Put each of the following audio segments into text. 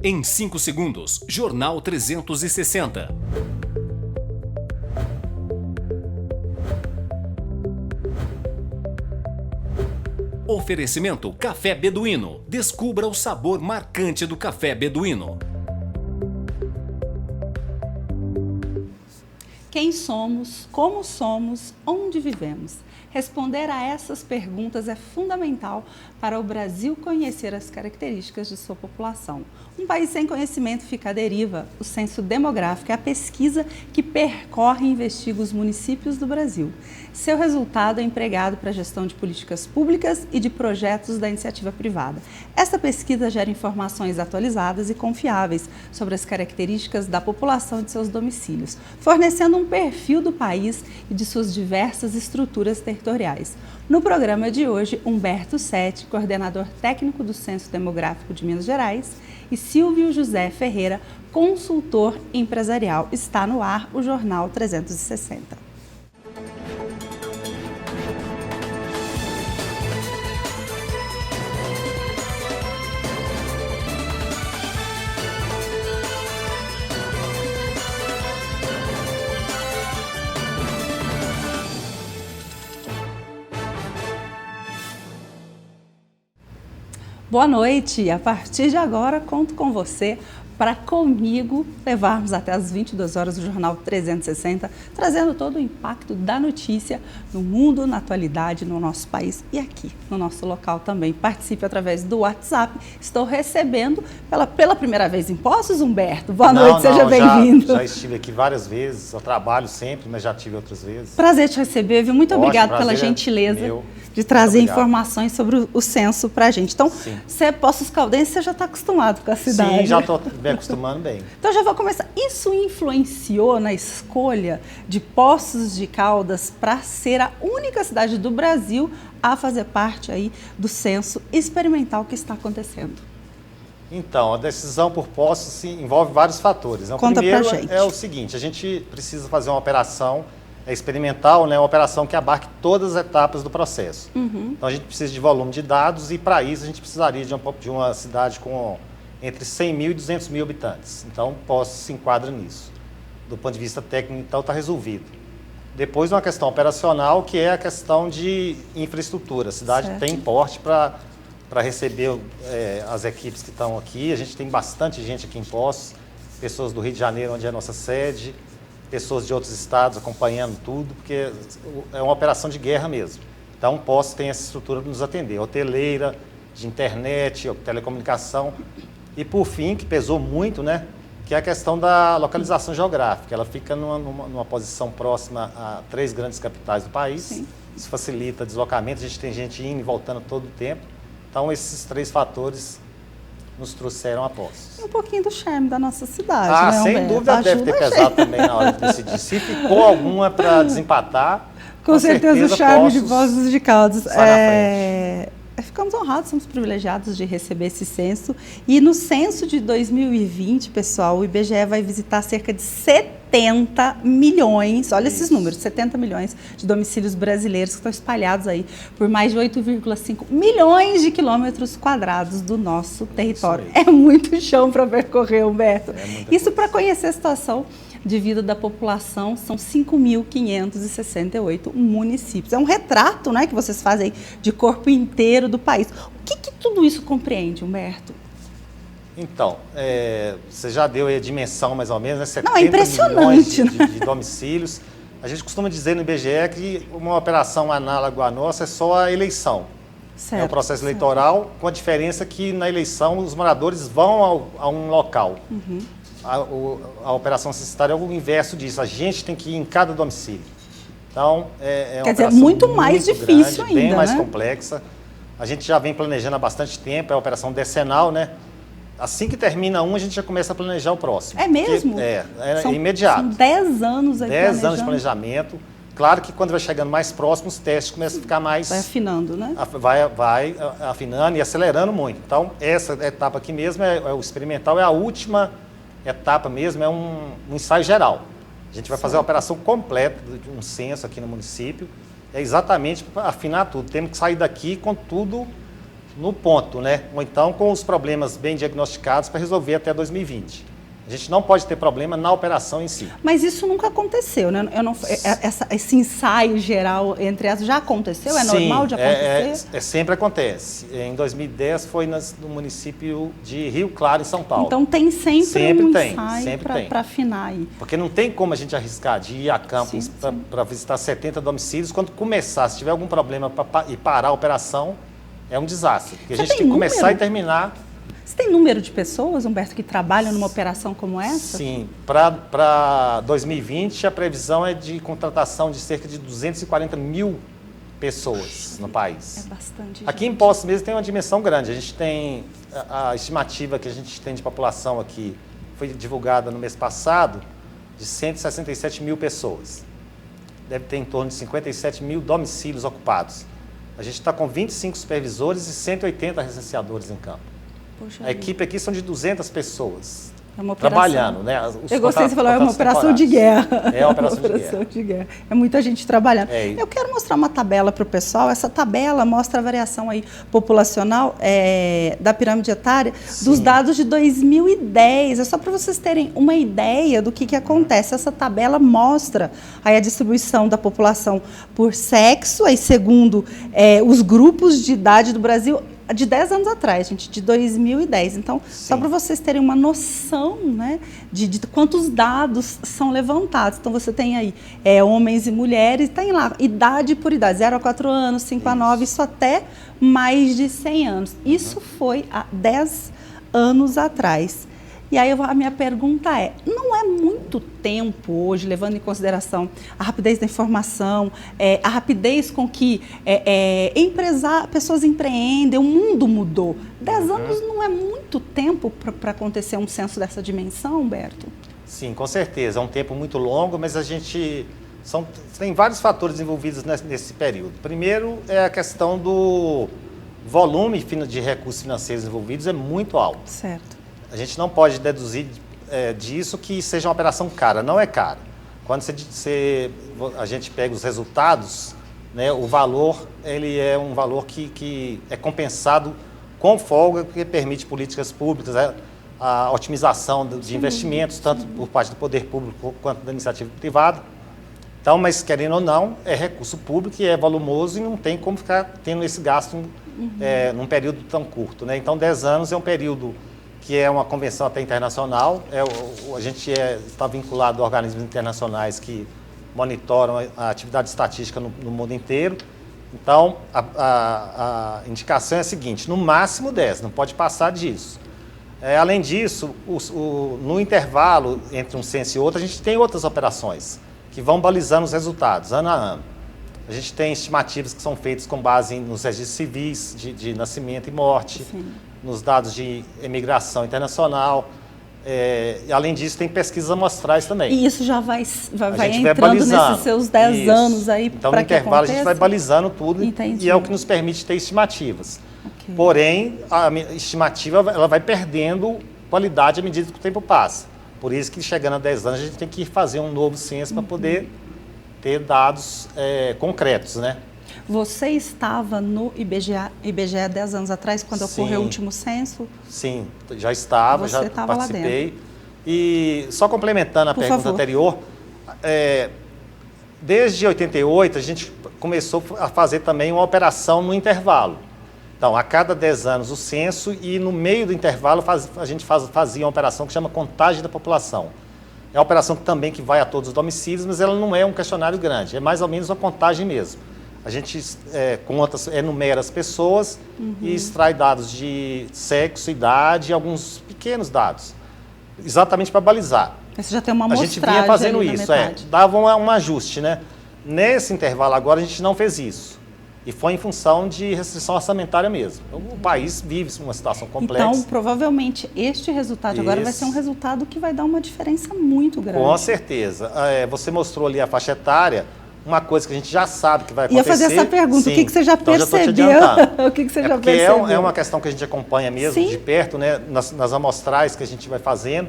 Em 5 segundos, Jornal 360. Oferecimento Café Beduíno. Descubra o sabor marcante do café beduíno. Quem somos, como somos, onde vivemos? Responder a essas perguntas é fundamental para o Brasil conhecer as características de sua população. Um país sem conhecimento fica à deriva. O censo demográfico é a pesquisa que percorre e investiga os municípios do Brasil. Seu resultado é empregado para a gestão de políticas públicas e de projetos da iniciativa privada. Essa pesquisa gera informações atualizadas e confiáveis sobre as características da população e de seus domicílios, fornecendo um perfil do país e de suas diversas estruturas territoriais. No programa de hoje, Humberto Sete, coordenador técnico do Censo Demográfico de Minas Gerais, e Silvio José Ferreira, consultor empresarial. Está no ar o Jornal 360. Boa noite! A partir de agora, conto com você para comigo levarmos até as 22 horas o Jornal 360, trazendo todo o impacto da notícia no mundo, na atualidade, no nosso país e aqui no nosso local também. Participe através do WhatsApp. Estou recebendo pela primeira vez em Poços, Humberto. Boa noite, seja bem-vindo. Já estive aqui várias vezes, eu trabalho sempre, mas já tive outras vezes. Prazer te receber, viu? Muito obrigado pela gentileza de trazer informações sobre o censo para a gente. Então, você é Poços Caldense, você já está acostumado com a cidade. Sim, já estou me acostumando bem. Então já vou começar. Isso influenciou na escolha de Poços de Caldas para ser a única cidade do Brasil a fazer parte aí do censo experimental que está acontecendo? Então, a decisão por Poços envolve vários fatores. O Conta primeiro pra gente. É o seguinte, a gente precisa fazer uma operação experimental, né, uma operação que abarque todas as etapas do processo. Então a gente precisa de volume de dados e para isso a gente precisaria de uma cidade com entre 100 mil e 200 mil habitantes. Então, Poços se enquadra nisso. Do ponto de vista técnico, então, está resolvido. Depois, uma questão operacional, que é a questão de infraestrutura. A cidade tem porte para receber as equipes que estão aqui. A gente tem bastante gente aqui em Poços, pessoas do Rio de Janeiro, onde é a nossa sede, pessoas de outros estados acompanhando tudo, porque é uma operação de guerra mesmo. Então, Poços tem essa estrutura para nos atender. Hoteleira, de internet, telecomunicação. E, por fim, que pesou muito, né, que é a questão da localização geográfica. Ela fica numa posição próxima a 3 grandes capitais do país. Sim. Isso facilita deslocamento, a gente tem gente indo e voltando todo o tempo. Então, esses 3 fatores nos trouxeram a Poços. E um pouquinho do charme da nossa cidade, né, sem Humberto? dúvida deve ter pesado também na hora de decidir. Se ficou alguma para desempatar, com certeza o charme de Poços de Caldas. Ficamos honrados, somos privilegiados de receber esse censo. E no censo de 2020, pessoal, o IBGE vai visitar cerca de 70 milhões, olha esses números, 70 milhões de domicílios brasileiros que estão espalhados aí por mais de 8,5 milhões de quilômetros quadrados do nosso território. É muito chão para percorrer, Humberto. Isso para conhecer a situação de vida da população, são 5.568 municípios. É um retrato, né, que vocês fazem de corpo inteiro do país. O que tudo isso compreende, Humberto? Então, você já deu aí a dimensão mais ou menos, né? 70 Não, é impressionante, milhões de domicílios. A gente costuma dizer no IBGE que uma operação análoga à nossa é só a eleição. Certo, é um processo eleitoral, com a diferença que na eleição os moradores vão a um local. A operação censitária é o inverso disso, a gente tem que ir em cada domicílio. Então, é uma Quer dizer, muito mais difícil grande, bem ainda, mais né? complexa. A gente já vem planejando há bastante tempo, é a operação decenal, né? Assim que termina um, a gente já começa a planejar o próximo. É mesmo? É imediato. São 10 anos aí 10 anos de planejamento. Claro que quando vai chegando mais próximo, os testes começam a ficar mais... Vai afinando, né? Vai afinando e acelerando muito. Então, essa etapa aqui mesmo, o experimental, é a última etapa mesmo, é um ensaio geral. A gente vai fazer a operação completa de um censo aqui no município, é exatamente para afinar tudo. Temos que sair daqui com tudo no ponto, né? Ou então com os problemas bem diagnosticados para resolver até 2020. A gente não pode ter problema na operação em si. Mas isso nunca aconteceu, né? Esse ensaio geral entre as já aconteceu? É Sim, normal de acontecer? Sempre acontece. Em 2010 foi no município de Rio Claro, em São Paulo. Então tem sempre um ensaio para afinar aí. Porque não tem como a gente arriscar de ir a campo para visitar 70 domicílios. Quando começar, se tiver algum problema e parar a operação, é um desastre. Porque a gente tem que começar e terminar. Você tem número de pessoas, Humberto, que trabalham numa operação como essa? Sim. Para 2020, a previsão é de contratação de cerca de 240 mil pessoas no país. É bastante. Aqui em Poços mesmo tem uma dimensão grande. A gente tem a estimativa que a gente tem de população aqui, foi divulgada no mês passado, de 167 mil pessoas. Deve ter em torno de 57 mil domicílios ocupados. A gente está com 25 supervisores e 180 recenseadores em campo. Poxa, a equipe aqui são de 200 pessoas trabalhando, né? Eu gostei de você falar, é uma operação de guerra. É uma operação de guerra. É muita gente trabalhando. Eu quero mostrar uma tabela para o pessoal. Essa tabela mostra a variação aí populacional da pirâmide etária dos dados de 2010. É só para vocês terem uma ideia do que acontece. Essa tabela mostra aí a distribuição da população por sexo, aí segundo os grupos de idade do Brasil, de 10 anos atrás, gente, de 2010. Então, só para vocês terem uma noção, né, de quantos dados são levantados. Então, você tem aí homens e mulheres, tem lá idade por idade, 0 a 4 anos, 5 a 9, isso até mais de 100 anos. Isso foi há 10 anos atrás. E aí a minha pergunta não é muito tempo hoje, levando em consideração a rapidez da informação, a rapidez com que pessoas empreendem, o mundo mudou. 10 anos não é muito tempo para acontecer um censo dessa dimensão, Humberto? Sim, com certeza. É um tempo muito longo, mas tem vários fatores envolvidos nesse período. Primeiro é a questão do volume de recursos financeiros envolvidos é muito alto. Certo. A gente não pode deduzir disso que seja uma operação cara. Não é cara. Quando a gente pega os resultados, né, o valor ele é um valor que é compensado com folga, porque permite políticas públicas, a otimização de investimentos, tanto por parte do poder público quanto da iniciativa privada. Então, mas querendo ou não, é recurso público e é volumoso e não tem como ficar tendo esse gasto num período tão curto, né? Então, 10 anos é um período que é uma convenção até internacional. A gente está vinculado a organismos internacionais que monitoram a atividade estatística no mundo inteiro. Então, a indicação é a seguinte, no máximo 10, não pode passar disso. Além disso, no intervalo entre um censo e outro, a gente tem outras operações que vão balizando os resultados, ano a ano. A gente tem estimativas que são feitas com base nos registros civis de nascimento e morte, nos dados de imigração internacional. E, além disso, tem pesquisas amostrais também. E isso já vai entrando nesses seus 10 anos aí para que Então, no intervalo, a gente vai balizando tudo. Entendi. E é o que nos permite ter estimativas. Okay. Porém, a estimativa ela vai perdendo qualidade à medida que o tempo passa. Por isso que, chegando a 10 anos, a gente tem que fazer um novo censo para poder ter dados concretos, né? Você estava no IBGE há 10 anos atrás, quando ocorreu o último censo? Sim, já estava, já participei. E só complementando a pergunta anterior, desde 88 a gente começou a fazer também uma operação no intervalo. Então, a cada 10 anos o censo e no meio do intervalo a gente fazia uma operação que chama contagem da população. É uma operação que vai a todos os domicílios, mas ela não é um questionário grande, é mais ou menos uma contagem mesmo. A gente enumera as pessoas e extrai dados de sexo, idade e alguns pequenos dados, exatamente para balizar. Você já tem uma amostragem. A gente vinha fazendo isso, dava um ajuste, né? Nesse intervalo agora a gente não fez isso. E foi em função de restrição orçamentária mesmo. O país vive uma situação complexa. Então, provavelmente, este resultado agora vai ser um resultado que vai dar uma diferença muito grande. Com certeza. Você mostrou ali a faixa etária, uma coisa que a gente já sabe que vai acontecer. Ia fazer essa pergunta, sim. O que você já percebeu? O que você já percebeu? É uma questão que a gente acompanha mesmo de perto, né, nas amostrais que a gente vai fazendo,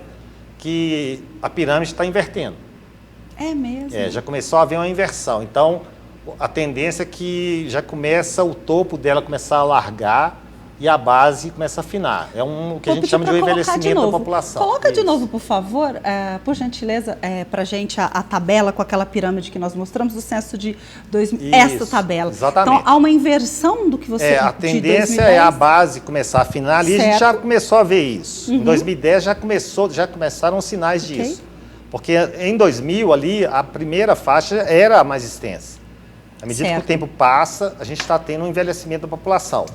que a pirâmide está invertendo. É mesmo? Já começou a haver uma inversão. Então, a tendência é que já começa o topo dela começar a largar e a base começa a afinar. É o que a gente chama de um envelhecimento da população. Coloca de novo, por favor, por gentileza, para a gente a tabela com aquela pirâmide que nós mostramos do censo de 2000. Essa tabela. Exatamente. Então, há uma inversão do que você... A tendência é a base começar a afinar ali, a gente já começou a ver isso. Em 2010 já começaram os sinais disso. Porque em 2000 ali, a primeira faixa era a mais extensa. À medida que o tempo passa, a gente está tendo um envelhecimento da população.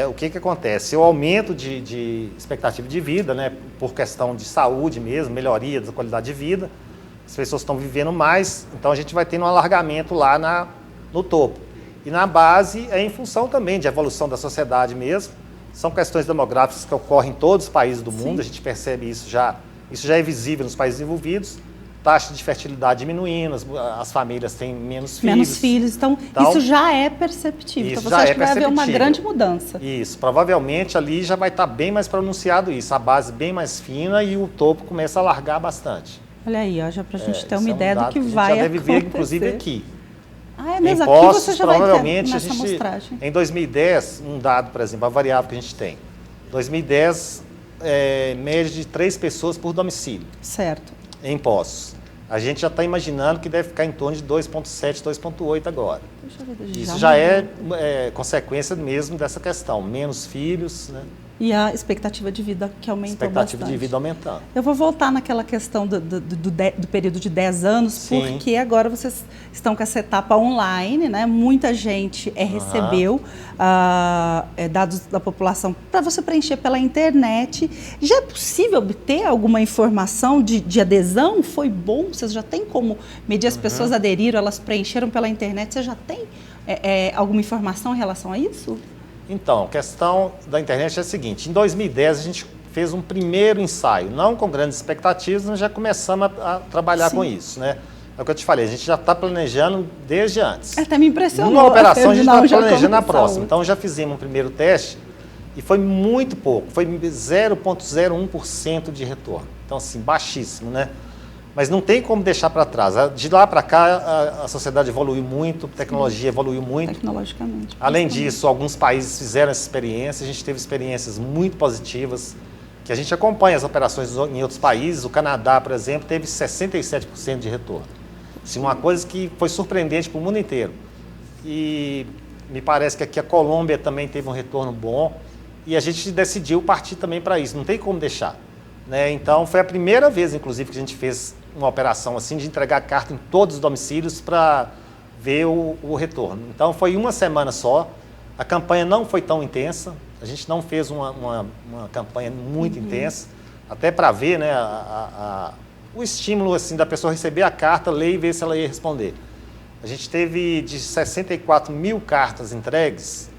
O que acontece? O aumento de expectativa de vida, né, por questão de saúde mesmo, melhoria da qualidade de vida, as pessoas estão vivendo mais, então a gente vai tendo um alargamento lá no topo. E na base é em função também de evolução da sociedade mesmo, são questões demográficas que ocorrem em todos os países do mundo, a gente percebe isso já é visível nos países desenvolvidos, taxa de fertilidade diminuindo, as famílias têm menos filhos. Então isso já é perceptível. Então você acha que vai haver uma grande mudança. Isso, provavelmente ali já vai estar bem mais pronunciado isso, a base bem mais fina e o topo começa a largar bastante. Olha aí, ó, já para a gente ter uma ideia do que vai acontecer. A gente já deve ver, inclusive, aqui. É mesmo? Impostos, aqui você já provavelmente, vai ter nessa mostragem. Em 2010, um dado, por exemplo, a variável que a gente tem. 2010, média de 3 pessoas por domicílio. Certo. Em impostos. A gente já está imaginando que deve ficar em torno de 2,7, 2,8 agora. Isso já é consequência mesmo dessa questão. Menos filhos, né? E a expectativa de vida que aumentou bastante. De vida aumentando. Eu vou voltar naquela questão do período de 10 anos, sim, porque agora vocês estão com essa etapa online, né? Muita gente recebeu dados da população para você preencher pela internet. Já é possível obter alguma informação de adesão? Foi bom? Vocês já têm como medir? As pessoas aderiram, elas preencheram pela internet. Você já tem alguma informação em relação a isso? Então, a questão da internet é a seguinte, em 2010 a gente fez um primeiro ensaio, não com grandes expectativas, mas já começamos a trabalhar com isso, né? É o que eu te falei, a gente já está planejando desde antes. Até me impressionou. Numa operação a gente está planejando a próxima, então já fizemos um primeiro teste e foi muito pouco, foi 0,01% de retorno, então assim, baixíssimo, né? Mas não tem como deixar para trás. De lá para cá, a sociedade evoluiu muito, a tecnologia evoluiu muito. Tecnologicamente. Além disso, alguns países fizeram essa experiência, a gente teve experiências muito positivas, que a gente acompanha as operações em outros países. O Canadá, por exemplo, teve 67% de retorno. Assim, uma coisa que foi surpreendente para o mundo inteiro. E me parece que aqui a Colômbia também teve um retorno bom, e a gente decidiu partir também para isso, não tem como deixar. Né? Então, foi a primeira vez, inclusive, que a gente fez uma operação assim, de entregar carta em todos os domicílios para ver o retorno. Então, foi uma semana só, a campanha não foi tão intensa, a gente não fez uma campanha muito intensa, até para ver, né, o estímulo assim, da pessoa receber a carta, ler e ver se ela ia responder. A gente teve de 64 mil cartas entregues,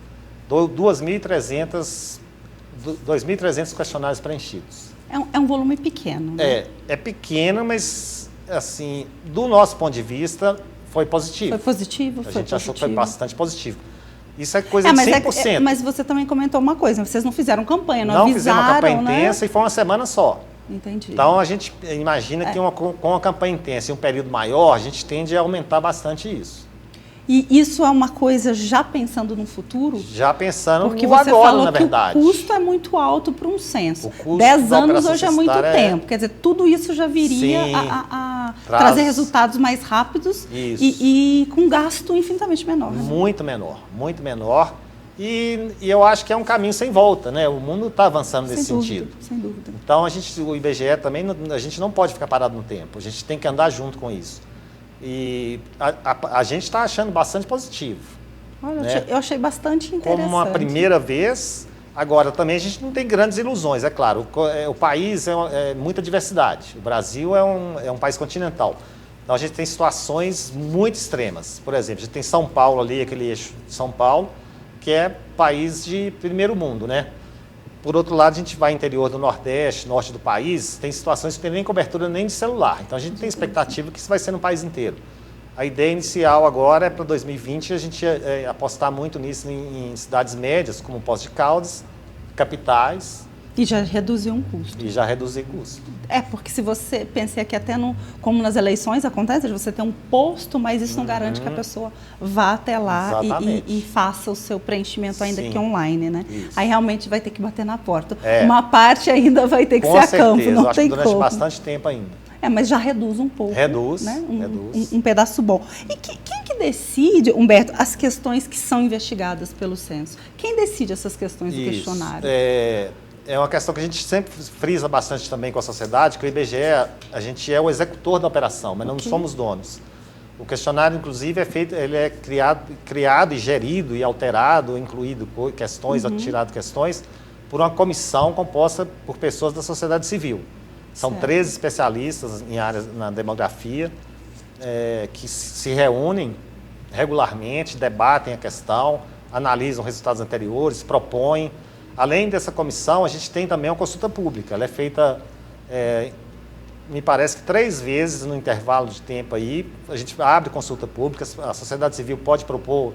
2.300 questionários preenchidos. É um volume pequeno, né? É pequeno, mas, assim, do nosso ponto de vista, foi positivo. Foi positivo? A gente achou que foi bastante positivo. Isso é coisa de 100%. Mas você também comentou uma coisa, vocês não fizeram campanha, não avisaram, fizemos uma campanha né? intensa e foi uma semana só. Entendi. Então, a gente imagina que com uma campanha intensa e um período maior, a gente tende a aumentar bastante isso. E isso é uma coisa já pensando no futuro? Já pensando porque no você agora, falou na verdade. Que o custo é muito alto para um censo. 10 anos hoje é muito tempo. Quer dizer, tudo isso já viria a trazer resultados mais rápidos e com gasto infinitamente menor. Né? Muito menor, muito menor. E eu acho que é um caminho sem volta, né? O mundo está avançando nesse sentido. Sem dúvida. Então, o IBGE também, a gente não pode ficar parado no tempo. A gente tem que andar junto com isso. E a gente está achando bastante positivo. Olha, né? Eu achei bastante interessante. Como uma primeira vez, agora também a gente não tem grandes ilusões, é claro. O país é muita diversidade. O Brasil é um país continental. Então a gente tem situações muito extremas. Por exemplo, a gente tem São Paulo ali, aquele eixo de São Paulo, que é país de primeiro mundo, né? Por outro lado, a gente vai interior do Nordeste, norte do país, tem situações que não tem nem cobertura nem de celular. Então, a gente tem expectativa que isso vai ser no país inteiro. A ideia inicial agora é para 2020 a gente apostar muito nisso em cidades médias, como Poços de Caldas, capitais E já reduziu um custo. E já reduzir custo. Porque se você pensa que até como nas eleições acontece, você tem um posto, mas isso não garante que a pessoa vá até lá e faça o seu preenchimento ainda que online, né? Isso. Aí realmente vai ter que bater na porta. Uma parte ainda vai ter que ser a campo, não tem como. Durante bastante tempo ainda. Mas já reduz um pouco. Reduz, né? reduz. Um pedaço bom. E quem que decide, Humberto, as questões que são investigadas pelo censo? Quem decide essas questões do questionário? É uma questão que a gente sempre frisa bastante também com a sociedade, que o IBGE, a gente é o executor da operação, mas não somos donos. O questionário, inclusive, ele é criado e gerido e alterado, incluído questões, tirado questões, por uma comissão composta por pessoas da sociedade civil. São 13 especialistas em áreas na demografia, que se reúnem regularmente, debatem a questão, analisam resultados anteriores, propõem. Além dessa comissão, a gente tem também uma consulta pública. Ela é feita, me parece que 3 vezes no intervalo de tempo aí. A gente abre consulta pública, a sociedade civil pode propor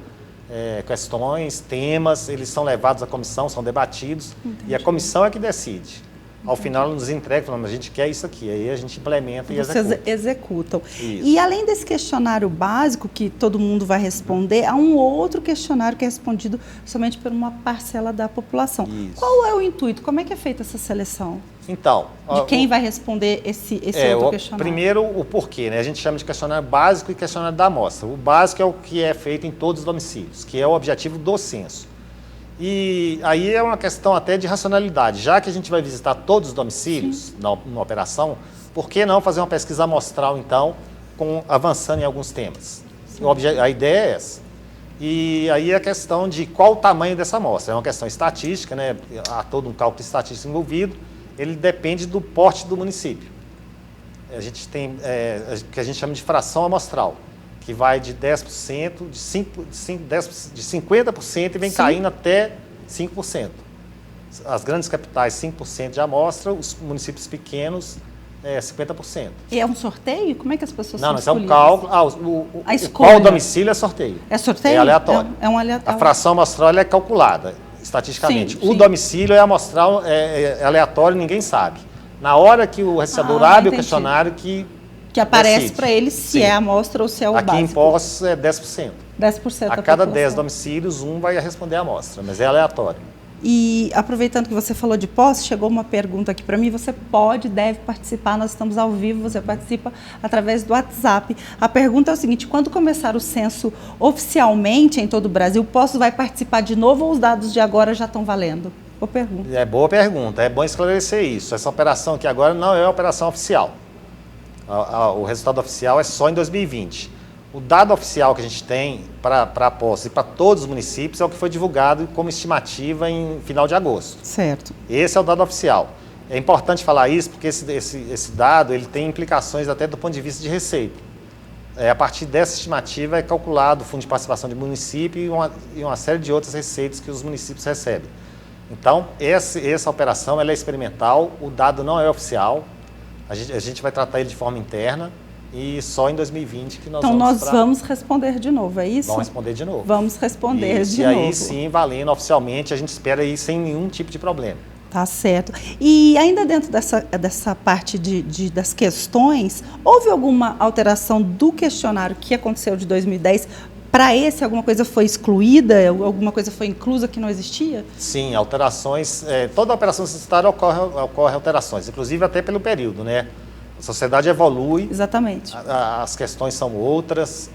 questões, temas, eles são levados à comissão, são debatidos. Entendi. E a comissão é que decide. Ao final, ela nos entrega, falando, a gente quer isso aqui. Aí a gente implementa e executa. Vocês executam. Isso. E além desse questionário básico, que todo mundo vai responder, há um outro questionário que é respondido somente por uma parcela da população. Isso. Qual é o intuito? Como é que é feita essa seleção? Então... De quem vai responder esse outro questionário? Primeiro, o porquê, né? A gente chama de questionário básico e questionário da amostra. O básico é o que é feito em todos os domicílios, que é o objetivo do censo. E aí é uma questão até de racionalidade. Já que a gente vai visitar todos os domicílios na operação, por que não fazer uma pesquisa amostral, então, avançando em alguns temas? A ideia é essa. E aí a questão de qual o tamanho dessa amostra. É uma questão estatística, né? Há todo um cálculo estatístico envolvido. Ele depende do porte do município. A gente tem o que a gente chama de fração amostral, que vai de 10%, de 50% e vem caindo até 5%. As grandes capitais, 5% de amostra, os municípios pequenos, 50%. E é um sorteio? Como é que as pessoas são escolhidas? Não, isso é um cálculo. A escolha. Qual domicílio é sorteio? É sorteio? É aleatório. É um aleatório. A fração amostral é calculada estatisticamente. Sim. O domicílio é amostral, é aleatório, ninguém sabe. Na hora que o rastreador abre o questionário que aparece para ele se é a amostra ou se é o básico. Aqui em Poços é 10%. 10% a cada 10 domicílios, um vai responder a amostra, mas é aleatório. E aproveitando que você falou de Poços, chegou uma pergunta aqui para mim. Você deve participar, nós estamos ao vivo, você participa através do WhatsApp. A pergunta é o seguinte: quando começar o censo oficialmente em todo o Brasil, Poços vai participar de novo ou os dados de agora já estão valendo? Boa pergunta. Boa pergunta, é bom esclarecer isso. Essa operação aqui agora não é a operação oficial. O resultado oficial é só em 2020. O dado oficial que a gente tem para a Poços e para todos os municípios é o que foi divulgado como estimativa em final de agosto. Certo. Esse é o dado oficial. É importante falar isso porque esse dado ele tem implicações até do ponto de vista de receita. A partir dessa estimativa é calculado o fundo de participação de município e uma série de outras receitas que os municípios recebem. Então, essa operação ela é experimental, o dado não é oficial. A gente vai tratar ele de forma interna e só em 2020 que nós vamos responder de novo, é isso? Vamos responder de novo. Vamos responder de novo. E aí sim, valendo oficialmente, a gente espera ir sem nenhum tipo de problema. Tá certo. E ainda dentro dessa parte das questões, houve alguma alteração do questionário que aconteceu de 2010 para esse? Alguma coisa foi excluída? Alguma coisa foi inclusa que não existia? Sim, alterações. Toda operação censitária ocorre alterações, inclusive até pelo período, né? A sociedade evolui. Exatamente. As questões são outras,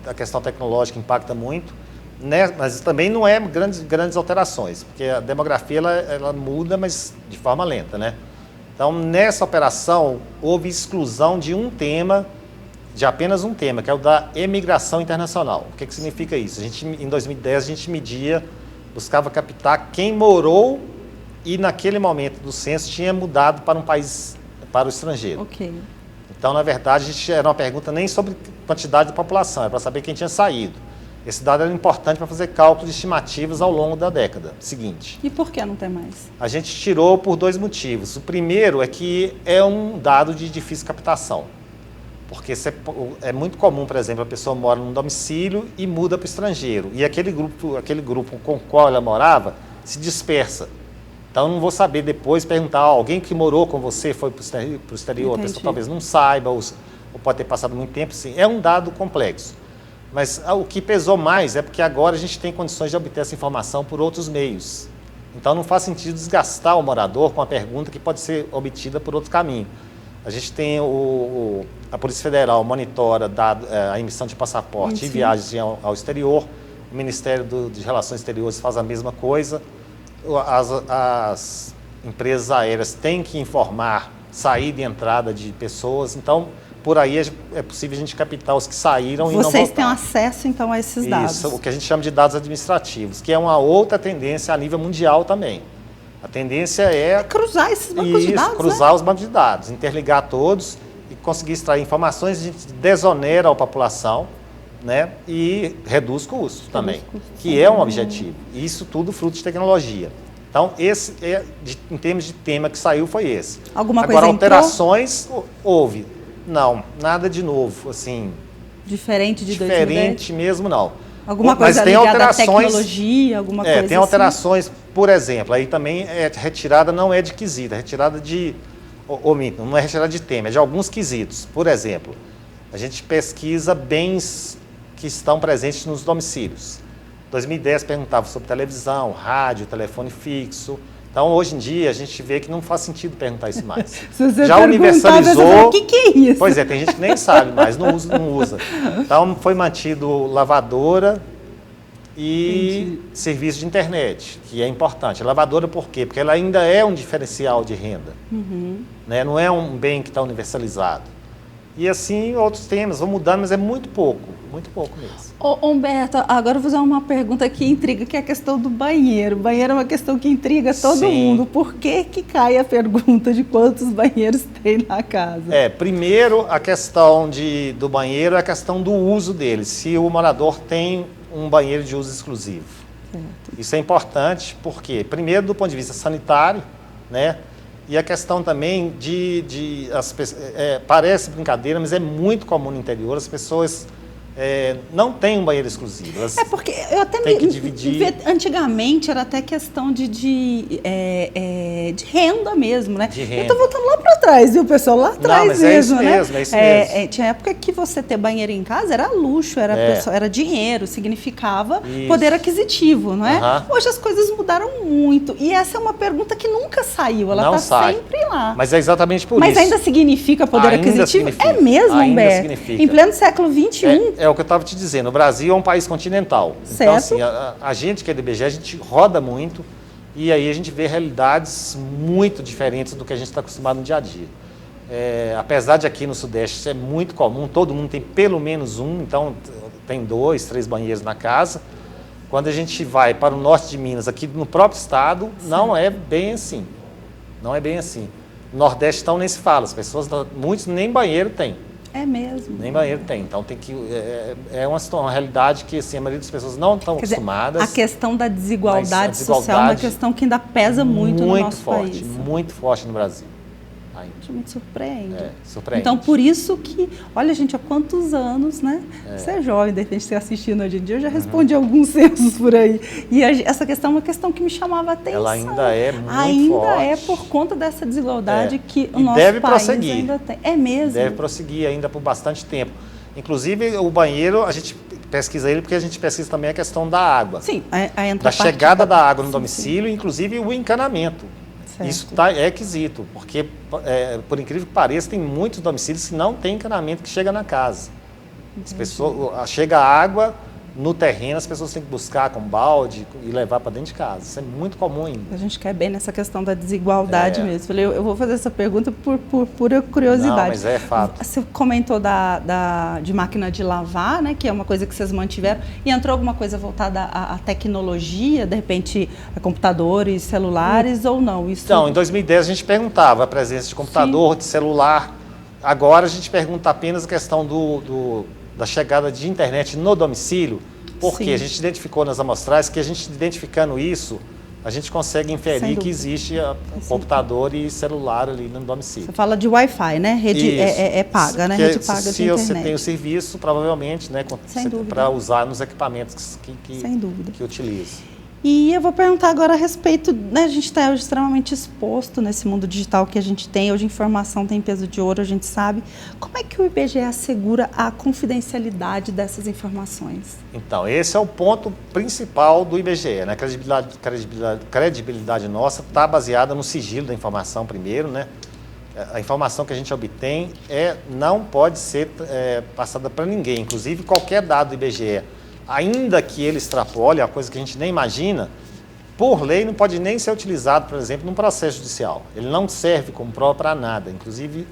a questão tecnológica impacta muito, né? Mas também não é grandes alterações, porque a demografia ela muda, mas de forma lenta, né? Então, nessa operação, houve exclusão de apenas um tema, que é o da emigração internacional. O que significa isso? Em 2010, a gente buscava captar quem morou e naquele momento do censo tinha mudado para um país, para o estrangeiro. Ok. Então, na verdade, era uma pergunta nem sobre quantidade de população, era para saber quem tinha saído. Esse dado era importante para fazer cálculo de estimativas ao longo da década seguinte. E por que não tem mais? A gente tirou por 2 motivos. O primeiro é que é um dado de difícil captação. Porque é muito comum, por exemplo, a pessoa mora num domicílio e muda para o estrangeiro. E aquele grupo com o qual ela morava se dispersa. Então, eu não vou saber depois perguntar, alguém que morou com você foi para o exterior, a pessoa talvez não saiba, ou pode ter passado muito tempo, sim. É um dado complexo. Mas o que pesou mais é porque agora a gente tem condições de obter essa informação por outros meios. Então, não faz sentido desgastar o morador com a pergunta que pode ser obtida por outro caminho. A gente tem a Polícia Federal monitora a emissão de passaporte e viagens ao exterior. O Ministério de Relações Exteriores faz a mesma coisa. As empresas aéreas têm que informar saída e entrada de pessoas. Então, por aí é possível a gente captar os que saíram e não voltaram. Vocês têm acesso, então, a esses dados? Isso, o que a gente chama de dados administrativos, que é uma outra tendência a nível mundial também. A tendência é cruzar esses bancos de dados, cruzar os bancos de dados, interligar todos e conseguir extrair informações, a gente desonera a população, né, e reduz custos também, que é um objetivo. E isso tudo fruto de tecnologia. Então, esse em termos de tema que saiu, foi esse. Alguma Agora, coisa alterações houve. Não, nada de novo, assim. Diferente de 2010? Diferente mesmo, não. Alguma coisa ligada à tecnologia, alguma coisa tem alterações, por exemplo, aí também retirada não é de quesito, é retirada de, não é retirada de tema, é de alguns quesitos. Por exemplo, a gente pesquisa bens que estão presentes nos domicílios. Em 2010 perguntava sobre televisão, rádio, telefone fixo. Então, hoje em dia, a gente vê que não faz sentido perguntar isso mais. Se você já universalizou. O que é isso? Pois é, tem gente que nem sabe mais, não usa. Então, foi mantido lavadora e serviço de internet, que é importante. Lavadora por quê? Porque ela ainda é um diferencial de renda. Né? Não é um bem que está universalizado. E assim, outros temas vão mudando, mas é muito pouco mesmo. Humberto, agora eu vou fazer uma pergunta que intriga, que é a questão do banheiro. O banheiro é uma questão que intriga todo mundo. Por que cai a pergunta de quantos banheiros tem na casa? Primeiro, a questão do banheiro é a questão do uso dele, se o morador tem um banheiro de uso exclusivo. Certo. Isso é importante, porque, primeiro, do ponto de vista sanitário, né? E a questão também parece brincadeira, mas é muito comum no interior, as pessoas não têm um banheiro exclusivo. Porque eu até que dividir. Antigamente era até questão de renda mesmo, né? De renda. Eu tô voltando lá para trás, viu, pessoal? Lá atrás mas mesmo, é isso né? mesmo. Tinha época que você ter banheiro em casa era luxo, era dinheiro, significava poder aquisitivo, não é? Hoje as coisas mudaram muito. E essa é uma pergunta que nunca saiu, ela está sempre lá. Mas é exatamente por isso. Mas ainda significa poder aquisitivo? Significa. É mesmo, Humberto? Significa. Em pleno século XXI? É o que eu estava te dizendo, o Brasil é um país continental. Certo. Então, assim, a gente que é do IBGE, a gente roda muito e aí a gente vê realidades muito diferentes do que a gente está acostumado no dia a dia. Apesar de aqui no Sudeste isso é muito comum, todo mundo tem pelo menos um, então tem 2, 3 banheiros na casa. Quando a gente vai para o norte de Minas, aqui no próprio estado, não é bem assim. Não é bem assim. No Nordeste, então, nem se fala, as pessoas, muitos nem banheiro têm. É mesmo. Nem banheiro tem. Então tem que. Uma realidade que assim, a maioria das pessoas não estão acostumadas. A questão da desigualdade social é uma questão que ainda pesa muito no nosso país. Muito forte no Brasil. Me surpreende. Surpreende. Então, por isso que, olha, gente, há quantos anos, né? Você é jovem, de repente, você assistindo hoje em dia, eu já respondi alguns censos por aí. E essa questão é uma questão que me chamava a atenção. Ela ainda é muito forte. Ainda é por conta dessa desigualdade que o nosso país ainda tem. É mesmo? Deve prosseguir ainda por bastante tempo. Inclusive, o banheiro, a gente pesquisa ele porque a gente pesquisa também a questão da água. Sim, da chegada da água no domicílio, inclusive o encanamento. Certo. Isso é quesito, porque, por incrível que pareça, tem muitos domicílios que não tem encanamento que chega na casa. As pessoas, chega água no terreno, as pessoas têm que buscar com balde e levar para dentro de casa. Isso é muito comum ainda. A gente quer bem nessa questão da desigualdade mesmo. Falei, eu vou fazer essa pergunta por pura curiosidade. Não, mas é fato. Você comentou de máquina de lavar, né, que é uma coisa que vocês mantiveram, e entrou alguma coisa voltada à tecnologia, de repente, a computadores, celulares ou não? Então, em 2010 a gente perguntava a presença de computador, de celular. Agora a gente pergunta apenas a questão da chegada de internet no domicílio, porque a gente identificou nas amostrais que a gente identificando isso, a gente consegue inferir que existe computador e celular ali no domicílio. Você fala de Wi-Fi, né? Rede paga, né? Rede paga de internet. Se você tem o serviço, provavelmente, né, para usar nos equipamentos que utiliza. E eu vou perguntar agora a respeito, né, a gente está hoje extremamente exposto nesse mundo digital que a gente tem, hoje a informação tem peso de ouro, a gente sabe. Como é que o IBGE assegura a confidencialidade dessas informações? Então, esse é o ponto principal do IBGE, né? Credibilidade nossa está baseada no sigilo da informação primeiro, né? A informação que a gente obtém não pode ser passada para ninguém, inclusive qualquer dado do IBGE. Ainda que ele extrapole, a coisa que a gente nem imagina, por lei não pode nem ser utilizado, por exemplo, num processo judicial. Ele não serve como prova para nada, inclusive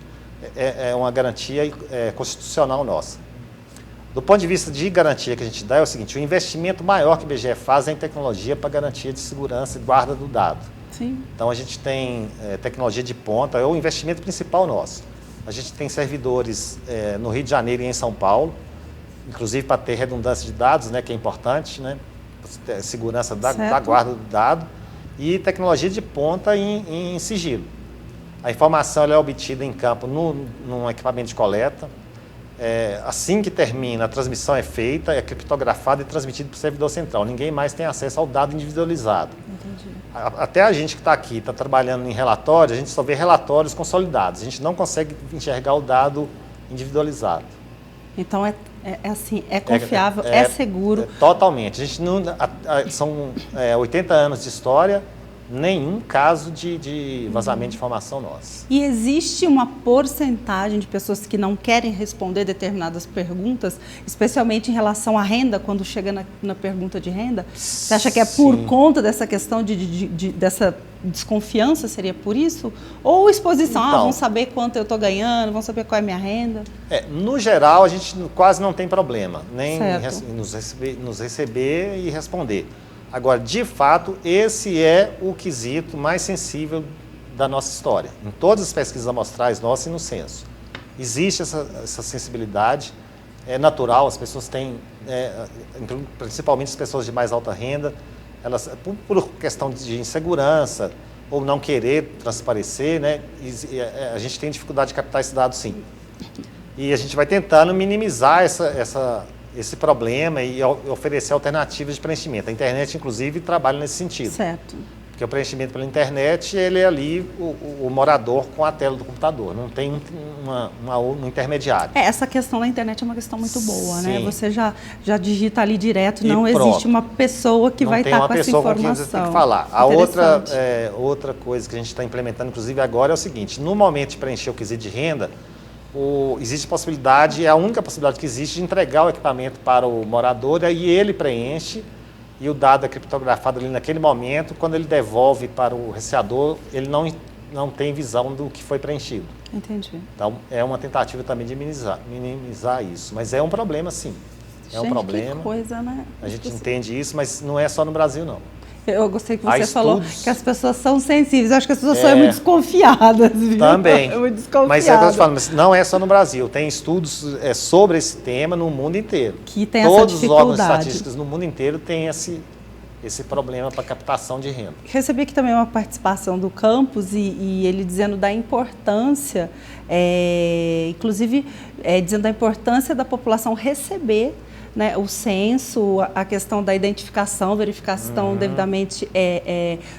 é uma garantia constitucional nossa. Do ponto de vista de garantia que a gente dá é o seguinte, o investimento maior que o IBGE faz é em tecnologia para garantia de segurança e guarda do dado. Sim. Então a gente tem tecnologia de ponta, é o investimento principal nosso. A gente tem servidores no Rio de Janeiro e em São Paulo, inclusive para ter redundância de dados, né, que é importante, né, segurança da guarda do dado, e tecnologia de ponta em sigilo. A informação ela é obtida em campo num equipamento de coleta. Assim que termina, a transmissão é feita, é criptografada e transmitida para o servidor central. Ninguém mais tem acesso ao dado individualizado. Entendi. Até a gente que está aqui, está trabalhando em relatórios, a gente só vê relatórios consolidados. A gente não consegue enxergar o dado individualizado. Então assim, é confiável, é seguro. Totalmente. A gente não, são 80 anos de história, nenhum caso de vazamento de informação nossa. E existe uma porcentagem de pessoas que não querem responder determinadas perguntas, especialmente em relação à renda, quando chega na pergunta de renda? Você acha que é por conta dessa questão dessa desconfiança, seria por isso? Ou exposição, então, vão saber quanto eu estou ganhando, vão saber qual é a minha renda? No geral, a gente quase não tem problema, nem nos receber e responder. Agora, de fato, esse é o quesito mais sensível da nossa história. Em todas as pesquisas amostrais nossas e no censo. Existe essa sensibilidade, é natural, as pessoas têm, principalmente as pessoas de mais alta renda, elas, por questão de insegurança ou não querer transparecer, né, a gente tem dificuldade de captar esse dado, sim. E a gente vai tentando minimizar esse problema e oferecer alternativas de preenchimento. A internet, inclusive, trabalha nesse sentido. Certo. Porque o preenchimento pela internet, ele é ali o morador com a tela do computador, não tem um intermediário. Essa questão da internet é uma questão muito boa, Sim. né? Você já digita ali direto, não pronto. Existe uma pessoa que vai estar com essa informação. Não tem uma pessoa com quem você tem que falar. A outra coisa que a gente está implementando, inclusive agora, é o seguinte, no momento de preencher o quesito de renda, existe possibilidade, é a única possibilidade que existe de entregar o equipamento para o morador, aí ele preenche e o dado é criptografado ali naquele momento. Quando ele devolve para o receador, ele não tem visão do que foi preenchido. Entendi. Então, é uma tentativa também de minimizar isso. Mas é um problema, sim. É um problema. Que coisa, né? A gente entende isso, mas não é só no Brasil, não. Eu gostei que você falou que as pessoas são sensíveis. Eu acho que as pessoas são muito desconfiadas, viu? Também. Muito desconfiadas. Mas é o que eu tô falando, mas não é só no Brasil. Tem estudos sobre esse tema no mundo inteiro. Que tem essa dificuldade. Todos os órgãos estatísticos no mundo inteiro têm esse problema para captação de renda. Recebi aqui também uma participação do campus e ele dizendo da importância, inclusive dizendo da importância da população receber, né, o censo, a questão da identificação, verificação devidamente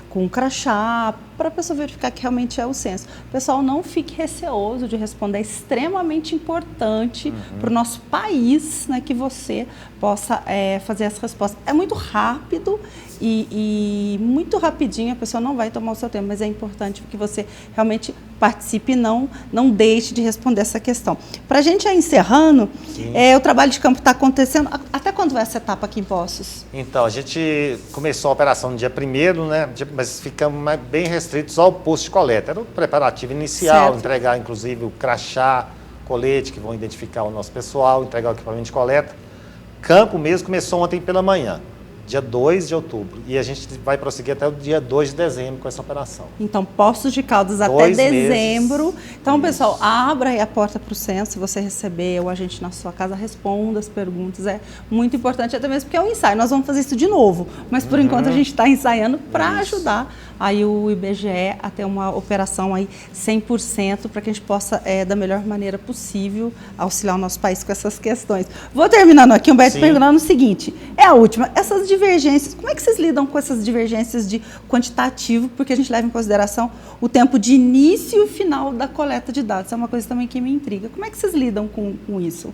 com crachá, para a pessoa verificar que realmente é o censo. Pessoal, não fique receoso de responder, é extremamente importante para o nosso país, né, que você possa fazer essa resposta. É muito rápido e muito rapidinho, a pessoa não vai tomar o seu tempo, mas é importante que você realmente participe e não deixe de responder essa questão. Para a gente ir encerrando, o trabalho de campo está acontecendo. Até quando vai essa etapa aqui em Poços? Então, a gente começou a operação no dia 1º, né, mas ficamos bem restritos ao posto de coleta. Era o preparativo inicial, certo. Entregar inclusive o crachá, colete, que vão identificar o nosso pessoal, entregar o equipamento de coleta. Campo mesmo começou ontem pela manhã, dia 2 de outubro. E a gente vai prosseguir até o dia 2 de dezembro com essa operação. Então, Poços de Caldas até dezembro. Então, isso. Pessoal, abra aí a porta para o censo. Se você receber o agente na sua casa, responda as perguntas. É muito importante, até mesmo porque é um ensaio. Nós vamos fazer isso de novo. Mas, por enquanto, a gente está ensaiando para ajudar aí o IBGE a ter uma operação aí 100% para que a gente possa, da melhor maneira possível, auxiliar o nosso país com essas questões. Vou terminando aqui, Humberto, perguntando o seguinte. É a última. Essas divergências, como é que vocês lidam com essas divergências de quantitativo, porque a gente leva em consideração o tempo de início e o final da coleta de dados? É uma coisa também que me intriga. Como é que vocês lidam com isso?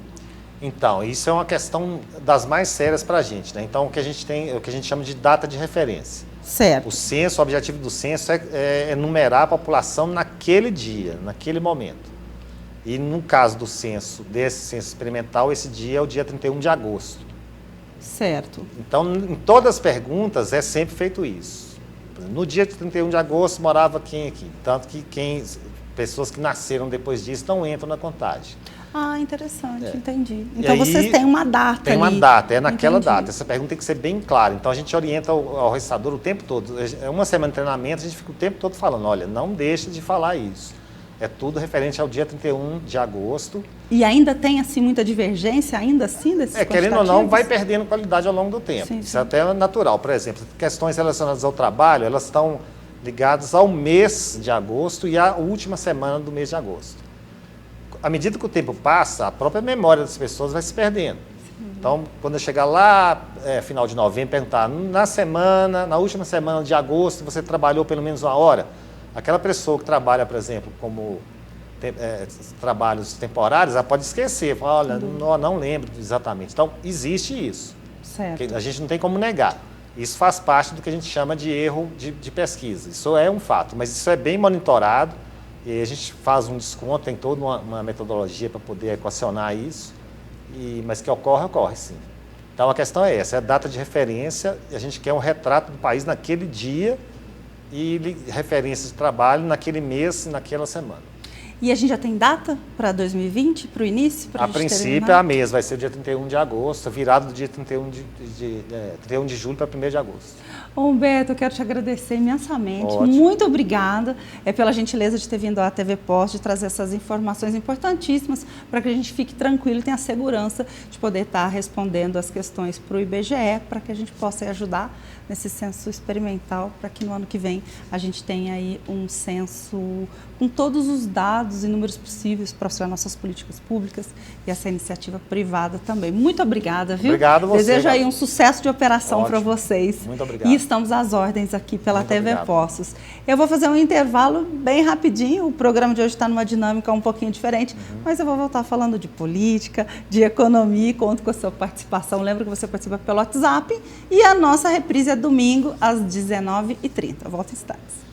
Então, isso é uma questão das mais sérias para a gente, né? Então, o que a gente tem, o que a gente chama de data de referência. Certo. O censo, o objetivo do censo é enumerar a população naquele dia, naquele momento. E no caso do censo, desse censo experimental, esse dia é o dia 31 de agosto. Certo. Então, em todas as perguntas é sempre feito isso. No dia 31 de agosto morava quem aqui? Tanto que pessoas que nasceram depois disso não entram na contagem. Ah, interessante, entendi. Então aí, vocês têm uma data Tem uma ali. data, é naquela Entendi. data. Essa pergunta tem que ser bem clara. Então a gente orienta ao registrador o tempo todo. É uma semana de treinamento, a gente fica o tempo todo falando, olha, não deixe de falar isso. É tudo referente ao dia 31 de agosto. E ainda tem, assim, muita divergência, ainda assim, desses Querendo ou não, vai perdendo qualidade ao longo do tempo. Sim, Isso sim. é até natural. Por exemplo, questões relacionadas ao trabalho, elas estão ligadas ao mês de agosto e à última semana do mês de agosto. À medida que o tempo passa, a própria memória das pessoas vai se perdendo. Então, quando eu chegar lá, final de novembro, perguntar, na última semana de agosto, você trabalhou pelo menos 1 hora? Aquela pessoa que trabalha, por exemplo, como trabalhos temporários, ela pode esquecer, fala, olha, não lembro exatamente. Então, existe isso. Certo. A gente não tem como negar. Isso faz parte do que a gente chama de erro de pesquisa. Isso é um fato, mas isso é bem monitorado. E a gente faz um desconto, tem toda uma metodologia para poder equacionar isso, mas que ocorre sim. Então a questão é essa, é a data de referência, e a gente quer um retrato do país naquele dia e referências de trabalho naquele mês e naquela semana. E a gente já tem data para 2020, para o início? A princípio é a mesma, vai ser o dia 31 de agosto, virado do dia 31 de julho para 1º de agosto. Humberto, eu quero te agradecer imensamente. Ótimo. Muito obrigada pela gentileza de ter vindo à TV Post, de trazer essas informações importantíssimas para que a gente fique tranquilo e tenha segurança de poder estar respondendo as questões para o IBGE, para que a gente possa ajudar nesse censo experimental, para que no ano que vem a gente tenha aí um censo com todos os dados e números possíveis para auxiliar nossas políticas públicas e essa iniciativa privada também. Muito obrigada, viu? Obrigado a você. Desejo aí um sucesso de operação para Ótimo. vocês. Muito obrigado. E estamos às ordens aqui pela Muito TV obrigado. Postos. Eu vou fazer um intervalo bem rapidinho. O programa de hoje está numa dinâmica um pouquinho diferente, mas eu vou voltar falando de política, de economia e conto com a sua participação. Lembra que você participa pelo WhatsApp e a nossa reprise é domingo às 19h30. Volto em instantes.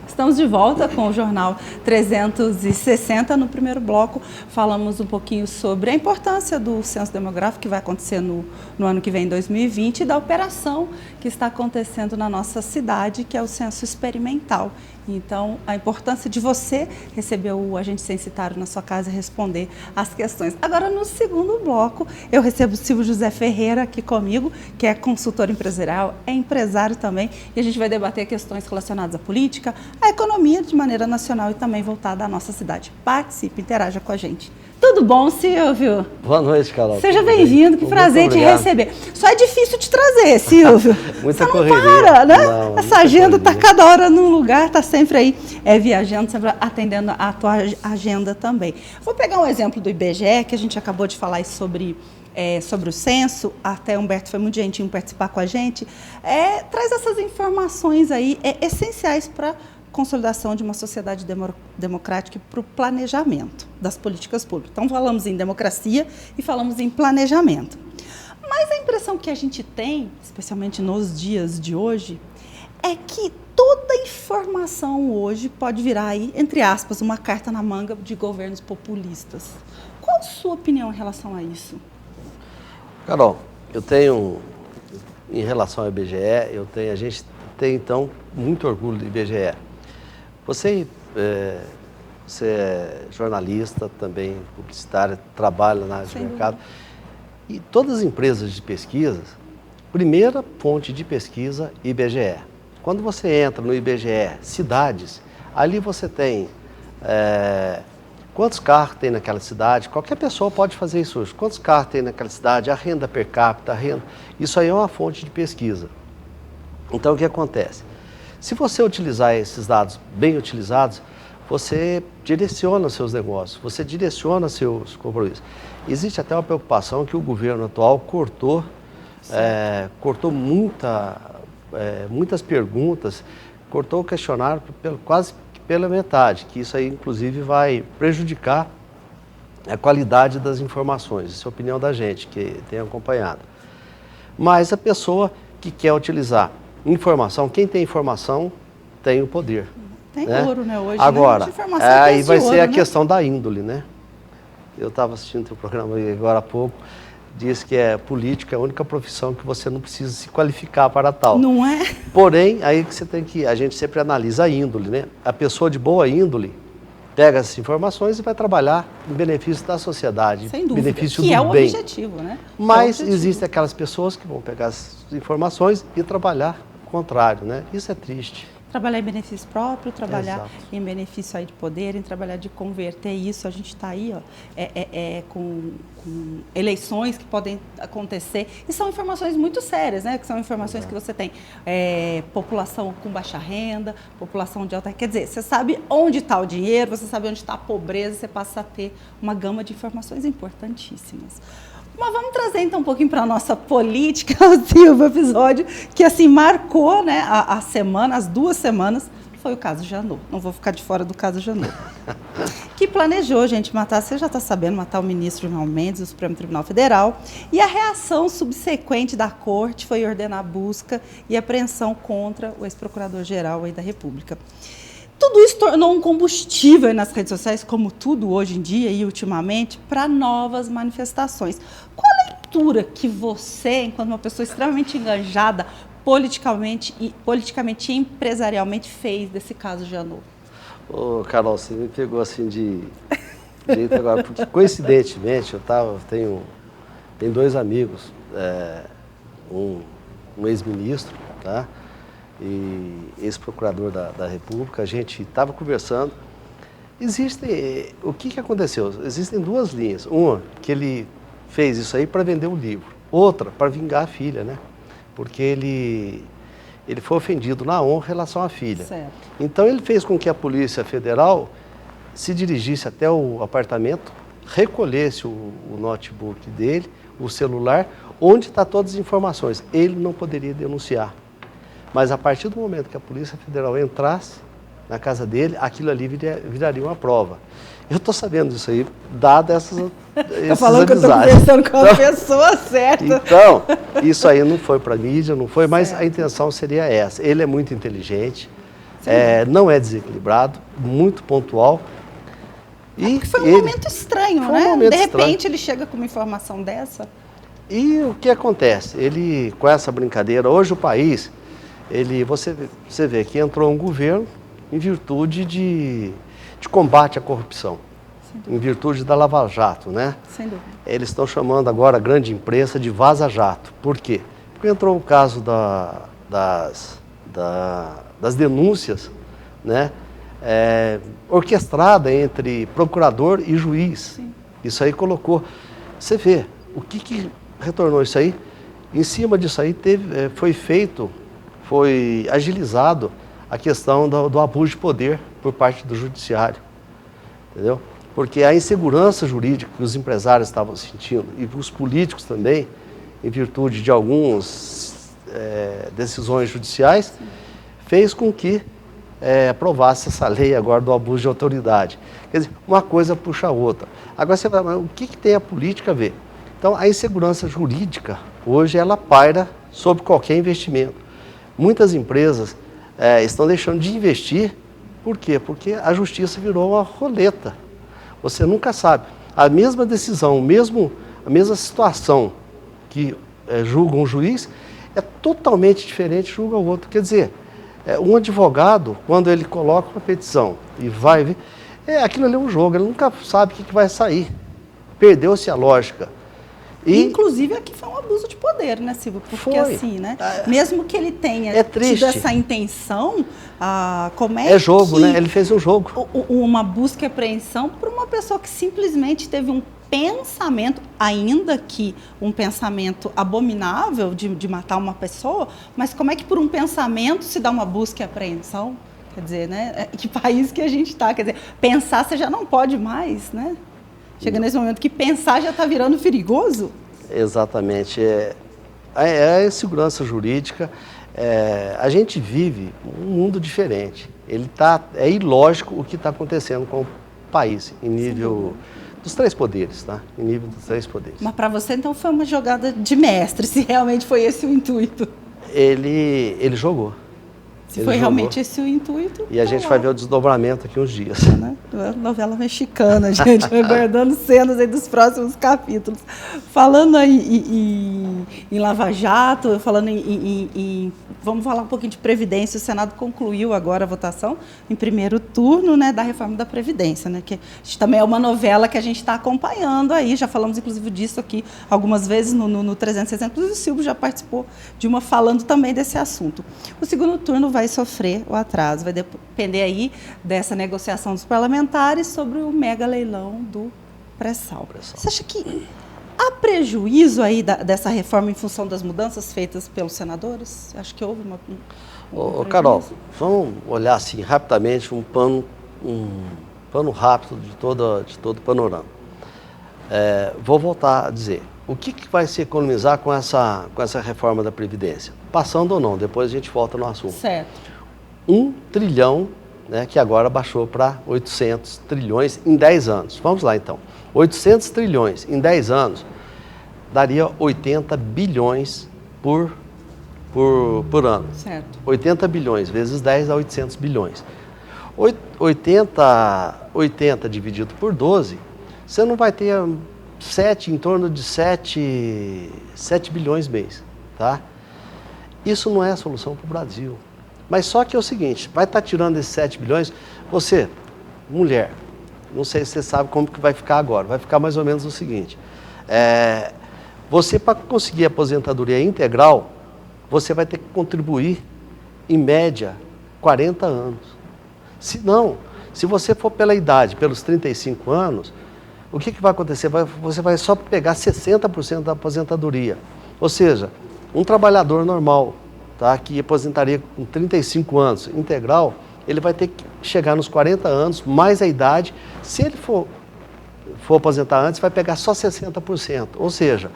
Estamos de volta com o Jornal 360. No primeiro bloco, falamos um pouquinho sobre a importância do censo demográfico que vai acontecer no ano que vem, em 2020, e da operação que está acontecendo na nossa cidade, que é o censo experimental. Então, a importância de você receber o agente censitário na sua casa e responder as questões. Agora, no segundo bloco, eu recebo o Silvio José Ferreira aqui comigo, que é consultor empresarial, é empresário também, e a gente vai debater questões relacionadas à política, à economia de maneira nacional e também voltada à nossa cidade. Participe, interaja com a gente. Tudo bom, Silvio? Boa noite, Carol. Seja bem-vindo, que prazer te receber. Só é difícil te trazer, Silvio. Muita Você correria. não para, né? Não, essa agenda está cada hora num lugar, está sempre aí viajando, sempre atendendo a tua agenda também. Vou pegar um exemplo do IBGE, que a gente acabou de falar sobre o censo, até Humberto foi muito gentil em participar com a gente. Traz essas informações aí essenciais para consolidação de uma sociedade democrática e para o planejamento das políticas públicas. Então, falamos em democracia e falamos em planejamento. Mas a impressão que a gente tem, especialmente nos dias de hoje, é que toda informação hoje pode virar aí, entre aspas, uma carta na manga de governos populistas. Qual a sua opinião em relação a isso? Carol, eu tenho, em relação ao IBGE, a gente tem, então, muito orgulho do IBGE. Você é jornalista, também publicitária, trabalha na área de mercado. E todas as empresas de pesquisa, primeira fonte de pesquisa, IBGE. Quando você entra no IBGE Cidades, ali você tem Quantos carros tem naquela cidade? Qualquer pessoa pode fazer isso hoje. Quantos carros tem naquela cidade? A renda per capita, a renda... Isso aí é uma fonte de pesquisa. Então, o que acontece? Se você utilizar esses dados bem utilizados, você direciona os seus negócios, você direciona seus compromissos. Existe até uma preocupação que o governo atual cortou muitas perguntas, cortou o questionário quase pela metade, que isso aí inclusive vai prejudicar a qualidade das informações. Isso é a opinião da gente que tem acompanhado. Mas a pessoa que quer utilizar informação, quem tem informação tem o poder. Tem né? ouro, né? Hoje, agora, aí vai ser a né? questão da índole, né? Eu estava assistindo o programa agora há pouco, diz que política é a única profissão que você não precisa se qualificar para tal. Não é? Porém, aí que a gente sempre analisa a índole, né? A pessoa de boa índole pega essas informações e vai trabalhar em benefício da sociedade, sem dúvida, benefício que do é o bem. Objetivo, né? Mas existem aquelas pessoas que vão pegar essas informações e trabalhar o contrário, né? Isso é triste. Trabalhar em benefício próprio, trabalhar Exato. em benefício aí de poder, em trabalhar de converter isso. A gente está aí, ó, com eleições que podem acontecer. E são informações muito sérias, né? Que são informações que você tem população com baixa renda, população de alta renda. Quer dizer, você sabe onde está o dinheiro, você sabe onde está a pobreza, você passa a ter uma gama de informações importantíssimas. Mas vamos trazer então um pouquinho para a nossa política, Silvia, episódio que assim marcou, né, a semana, as 2 semanas, foi o caso Janot. Não vou ficar de fora do caso Janot. Que planejou, gente, matar, você já está sabendo, matar o ministro Gilmar Mendes do Supremo Tribunal Federal. E a reação subsequente da corte foi ordenar a busca e apreensão contra o ex-procurador-geral aí da República. Tudo isso tornou um combustível aí nas redes sociais, como tudo hoje em dia e ultimamente, para novas manifestações. Qual a leitura que você, enquanto uma pessoa extremamente engajada politicamente e empresarialmente, fez desse caso Janot? Ô, Carol, você me pegou assim de jeito agora, porque coincidentemente tenho 2 amigos, um ex-ministro, tá? E ex-procurador da República, a gente estava conversando. O que aconteceu? Existem 2 linhas. Uma, que ele fez isso aí para vender um livro. Outra, para vingar a filha, né? Porque ele foi ofendido na honra em relação à filha. Certo. Então ele fez com que a Polícia Federal se dirigisse até o apartamento, recolhesse o notebook dele, o celular, onde está todas as informações. Ele não poderia denunciar. Mas a partir do momento que a Polícia Federal entrasse na casa dele, aquilo ali viraria uma prova. Eu estou sabendo disso aí, dado essas amizades. Está falando que eu estou conversando com a pessoa certa. Então, isso aí não foi para a mídia, não foi, mas a intenção seria essa. Ele é muito inteligente, não é desequilibrado, muito pontual. Porque foi um momento estranho, né? De repente ele chega com uma informação dessa. E o que acontece? Ele, com essa brincadeira, hoje o país... Você vê que entrou um governo em virtude de combate à corrupção, em virtude da Lava Jato, né? Sem dúvida. Eles estão chamando agora a grande imprensa de Vaza Jato. Por quê? Porque entrou o caso das denúncias, né? Orquestrada entre procurador e juiz. Sim. Isso aí colocou... Você vê, o que retornou isso aí? Em cima disso aí foi agilizado a questão do abuso de poder por parte do judiciário, entendeu? Porque a insegurança jurídica que os empresários estavam sentindo e os políticos também, em virtude de algumas decisões judiciais, fez com que aprovasse essa lei agora do abuso de autoridade. Quer dizer, uma coisa puxa a outra. Agora você vai, mas o que tem a política a ver? Então, a insegurança jurídica, hoje, ela paira sobre qualquer investimento. Muitas empresas estão deixando de investir. Por quê? Porque a justiça virou uma roleta. Você nunca sabe. A mesma decisão, a mesma situação que julga um juiz, é totalmente diferente julga o outro. Quer dizer, um advogado, quando ele coloca uma petição e vai ver, aquilo ali é um jogo, ele nunca sabe o que vai sair. Perdeu-se a lógica. Inclusive, aqui foi um abuso de poder, né, Silvio? Porque foi. Assim, né? Mesmo que ele tenha tido essa intenção, como é jogo, né? Ele fez um jogo. Uma busca e apreensão por uma pessoa que simplesmente teve um pensamento, ainda que um pensamento abominável de matar uma pessoa, mas como é que por um pensamento se dá uma busca e apreensão? Quer dizer, né? Que país que a gente está? Quer dizer, pensar você já não pode mais, né? Chega nesse momento que pensar já está virando perigoso? Exatamente. A insegurança jurídica, a gente vive um mundo diferente. É ilógico o que está acontecendo com o país, em nível dos 3 poderes, tá? Em nível dos 3 poderes. Mas para você, então, foi uma jogada de mestre, se realmente foi esse o intuito? Ele jogou. Se foi realmente esse o intuito. E a gente vai ver o desdobramento aqui uns dias. Né? Novela mexicana, gente, aguardando cenas aí dos próximos capítulos. Falando aí em Lava Jato, falando vamos falar um pouquinho de Previdência. O Senado concluiu agora a votação em primeiro turno, né, da reforma da Previdência, né, que também é uma novela que a gente está acompanhando aí. Já falamos, inclusive, disso aqui algumas vezes no 360. Inclusive, o Silvio já participou de uma falando também desse assunto. O segundo turno vai sofrer o atraso, vai depender aí dessa negociação dos parlamentares sobre o mega leilão do pré-sal. Você acha que há prejuízo aí dessa reforma em função das mudanças feitas pelos senadores? Acho que houve Carol, vamos olhar assim rapidamente um pano rápido de todo o panorama. Vou voltar a dizer, o que vai se economizar com essa reforma da Previdência? Passando ou não, depois a gente volta no assunto. Certo. 1 trilhão, né, que agora baixou para 800 trilhões em 10 anos. Vamos lá, então. 800 trilhões em 10 anos daria 80 bilhões por ano. Certo. 80 bilhões vezes 10 dá 800 bilhões. 80 dividido por 12, você não vai ter em torno de 7 bilhões mês, tá? Isso não é a solução para o Brasil. Mas só que é o seguinte, vai estar tirando esses 7 bilhões, você, mulher, não sei se você sabe como que vai ficar agora, vai ficar mais ou menos o seguinte, você para conseguir a aposentadoria integral, você vai ter que contribuir, em média, 40 anos. Se não, se você for pela idade, pelos 35 anos, o que vai acontecer? Você vai só pegar 60% da aposentadoria. Ou seja, um trabalhador normal, tá, que aposentaria com 35 anos integral, ele vai ter que chegar nos 40 anos, mais a idade. Se ele for aposentar antes, vai pegar só 60%. Ou seja,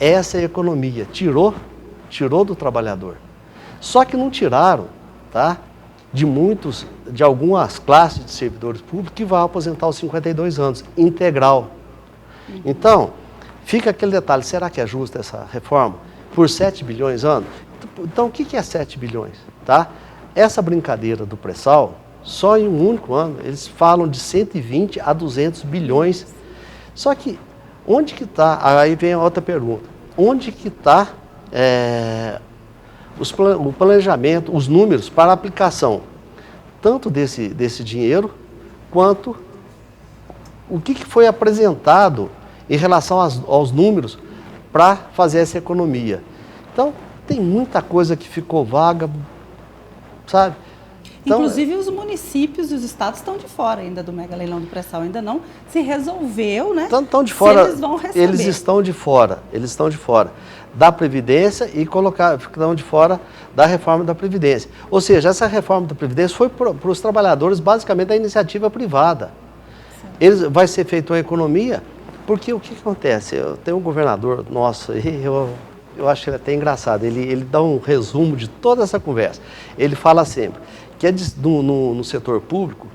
essa é a economia. Tirou do trabalhador. Só que não tiraram, tá, de algumas classes de servidores públicos que vão aposentar aos 52 anos, integral. Então, fica aquele detalhe, será que é justa essa reforma? Por 7 bilhões ano? Então, o que é 7 bilhões? Tá? Essa brincadeira do pré-sal, só em um único ano, eles falam de 120 a 200 bilhões. Só que, onde que está? Aí vem a outra pergunta. Onde que está o planejamento, os números para a aplicação, tanto desse dinheiro, quanto o que foi apresentado em relação aos números para fazer essa economia. Então, tem muita coisa que ficou vaga, sabe? Então, inclusive, os municípios e os estados estão de fora ainda do mega leilão do pré-sal, ainda não se resolveu, né? Estão de fora, eles vão receber. Eles estão de fora da Previdência e estão de fora da reforma da Previdência. Ou seja, essa reforma da Previdência foi para os trabalhadores basicamente da iniciativa privada. Vai ser feita uma economia, porque o que acontece? Tem um governador nosso aí, eu acho que ele é até engraçado, ele dá um resumo de toda essa conversa. Ele fala sempre que no setor público,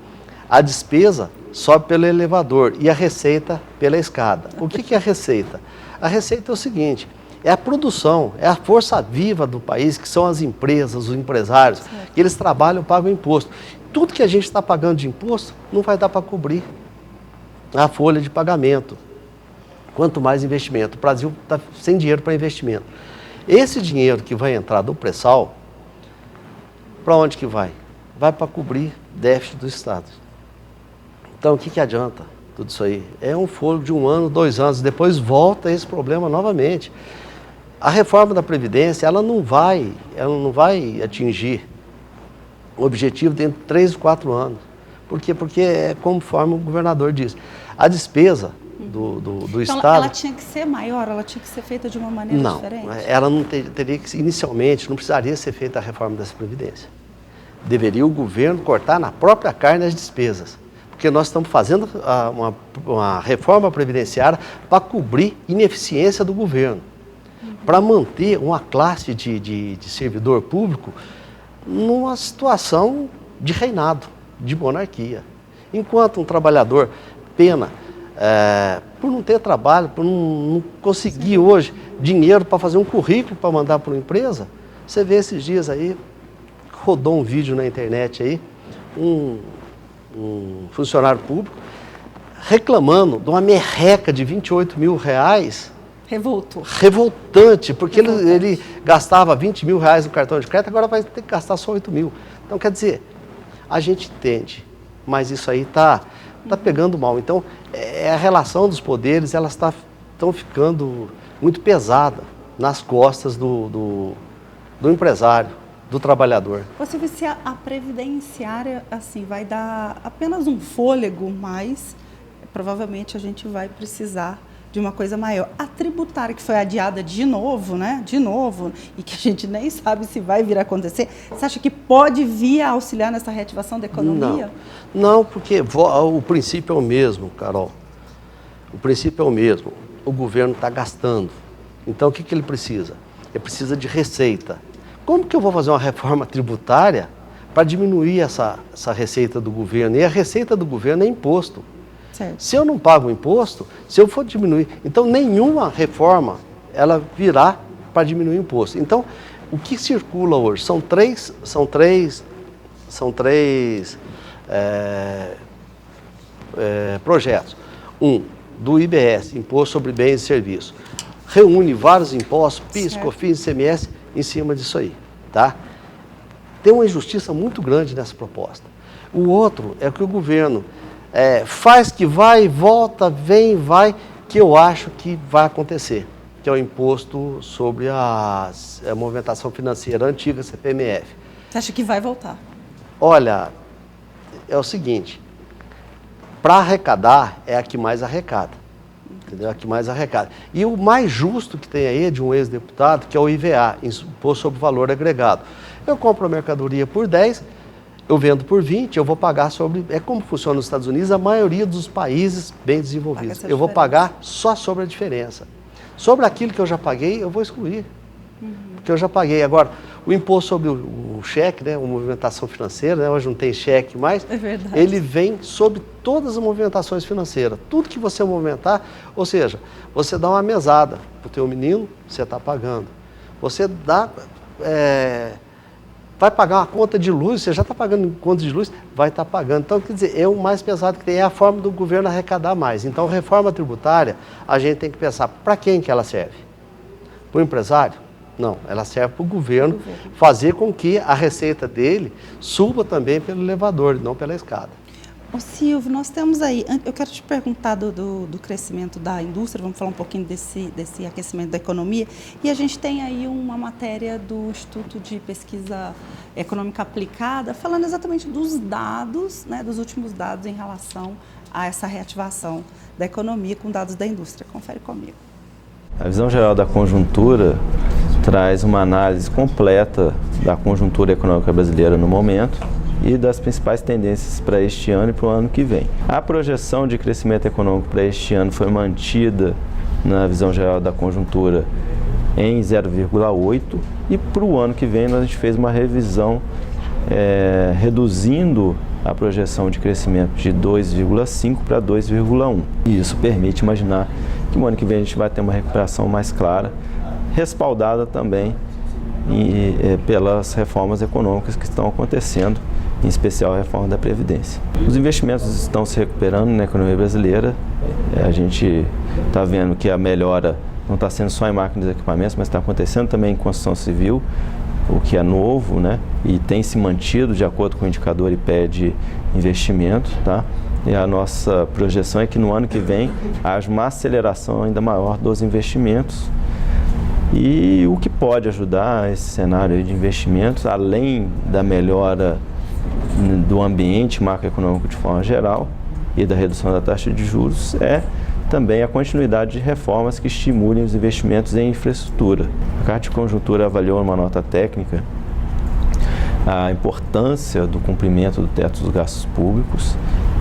a despesa sobe pelo elevador e a receita pela escada. O que é a receita? A receita é o seguinte, é a produção, é a força viva do país, que são as empresas, os empresários, que eles trabalham, pagam imposto. Tudo que a gente está pagando de imposto não vai dar para cobrir a folha de pagamento. Quanto mais investimento. O Brasil está sem dinheiro para investimento. Esse dinheiro que vai entrar do pré-sal, para onde que vai? Vai para cobrir déficit do Estado. Então, o que adianta? tudo isso aí. É um fôlego de 1 ano, 2 anos, depois volta esse problema novamente. A reforma da Previdência, ela não vai atingir o objetivo dentro de 3 ou 4 anos. Por quê? Porque é conforme o governador diz. A despesa do então, Estado... ela tinha que ser maior, ela tinha que ser feita de uma maneira diferente? Não, ela não teria que, inicialmente, não precisaria ser feita a reforma dessa Previdência. Deveria o governo cortar na própria carne as despesas. Porque nós estamos fazendo uma reforma previdenciária para cobrir ineficiência do governo. Para manter uma classe de servidor público numa situação de reinado, de monarquia. Enquanto um trabalhador pena por não ter trabalho, por não conseguir hoje dinheiro para fazer um currículo para mandar para uma empresa, você vê esses dias aí, rodou um vídeo na internet aí, um funcionário público reclamando de uma merreca de 28 mil reais. Revoltante, porque ele gastava 20 mil reais no cartão de crédito, agora vai ter que gastar só 8 mil. Então, quer dizer, a gente entende, mas isso aí está pegando mal. Então, a relação dos poderes, elas estão ficando muito pesada nas costas do empresário, do trabalhador. Você vê se a previdenciária assim, vai dar apenas um fôlego, mas provavelmente a gente vai precisar de uma coisa maior. A tributária, que foi adiada de novo, né? De novo, e que a gente nem sabe se vai vir a acontecer, você acha que pode vir a auxiliar nessa reativação da economia? Não, porque o princípio é o mesmo, Carol. O princípio é o mesmo. O governo está gastando. Então, o que ele precisa? Ele precisa de receita. Como que eu vou fazer uma reforma tributária para diminuir essa receita do governo? E a receita do governo é imposto. Certo. Se eu não pago o imposto, se eu for diminuir, então nenhuma reforma ela virá para diminuir o imposto. Então, o que circula hoje são três projetos. Um, do IBS, Imposto sobre Bens e Serviços. Reúne vários impostos, PIS, COFINS, ICMS, em cima disso aí, tá? Tem uma injustiça muito grande nessa proposta. O outro é que o governo faz que vai e volta, vem, vai, que eu acho que vai acontecer, que é o imposto sobre a movimentação financeira antiga, CPMF. Você acha que vai voltar? Olha, é o seguinte, para arrecadar é a que mais arrecada, entendeu? A que mais arrecada. E o mais justo que tem aí é de um ex-deputado, que é o IVA, Imposto sobre Valor Agregado. Eu compro a mercadoria por 10, eu vendo por 20, eu vou pagar sobre... É como funciona nos Estados Unidos, a maioria dos países bem desenvolvidos. Eu vou pagar só sobre a diferença. Sobre aquilo que eu já paguei, eu vou excluir. Porque eu já paguei. Agora, o imposto sobre o cheque, né, a movimentação financeira, né, hoje não tem cheque mais, ele vem sobre todas as movimentações financeiras. Tudo que você movimentar, ou seja, você dá uma mesada para o teu menino, você está pagando. Você dá... vai pagar uma conta de luz, você já está pagando conta de luz, vai estar pagando. Então, quer dizer, é o mais pesado que tem, é a forma do governo arrecadar mais. Então, reforma tributária, a gente tem que pensar, para quem que ela serve? Para o empresário? Não, ela serve para o governo fazer com que a receita dele suba também pelo elevador, não pela escada. Ô Silvio, nós temos aí, eu quero te perguntar do crescimento da indústria, vamos falar um pouquinho desse aquecimento da economia, e a gente tem aí uma matéria do Instituto de Pesquisa Econômica Aplicada, falando exatamente dos dados, né, dos últimos dados em relação a essa reativação da economia com dados da indústria. Confere comigo. A visão geral da conjuntura traz uma análise completa da conjuntura econômica brasileira no momento e das principais tendências para este ano e para o ano que vem. A projeção de crescimento econômico para este ano foi mantida na visão geral da conjuntura em 0,8 e para o ano que vem a gente fez uma revisão reduzindo a projeção de crescimento de 2,5 para 2,1. E isso permite imaginar que no ano que vem a gente vai ter uma recuperação mais clara, respaldada também pelas reformas econômicas que estão acontecendo, em especial a reforma da Previdência. Os investimentos estão se recuperando na economia brasileira, a gente está vendo que a melhora não está sendo só em máquinas e equipamentos, mas está acontecendo também em construção civil, o que é novo, né? E tem se mantido de acordo com o indicador IPE de investimento, tá? E a nossa projeção é que no ano que vem haja uma aceleração ainda maior dos investimentos. E o que pode ajudar esse cenário de investimentos, além da melhora do ambiente macroeconômico de forma geral e da redução da taxa de juros, é também a continuidade de reformas que estimulem os investimentos em infraestrutura. A Carta de Conjuntura avaliou numa nota técnica a importância do cumprimento do teto dos gastos públicos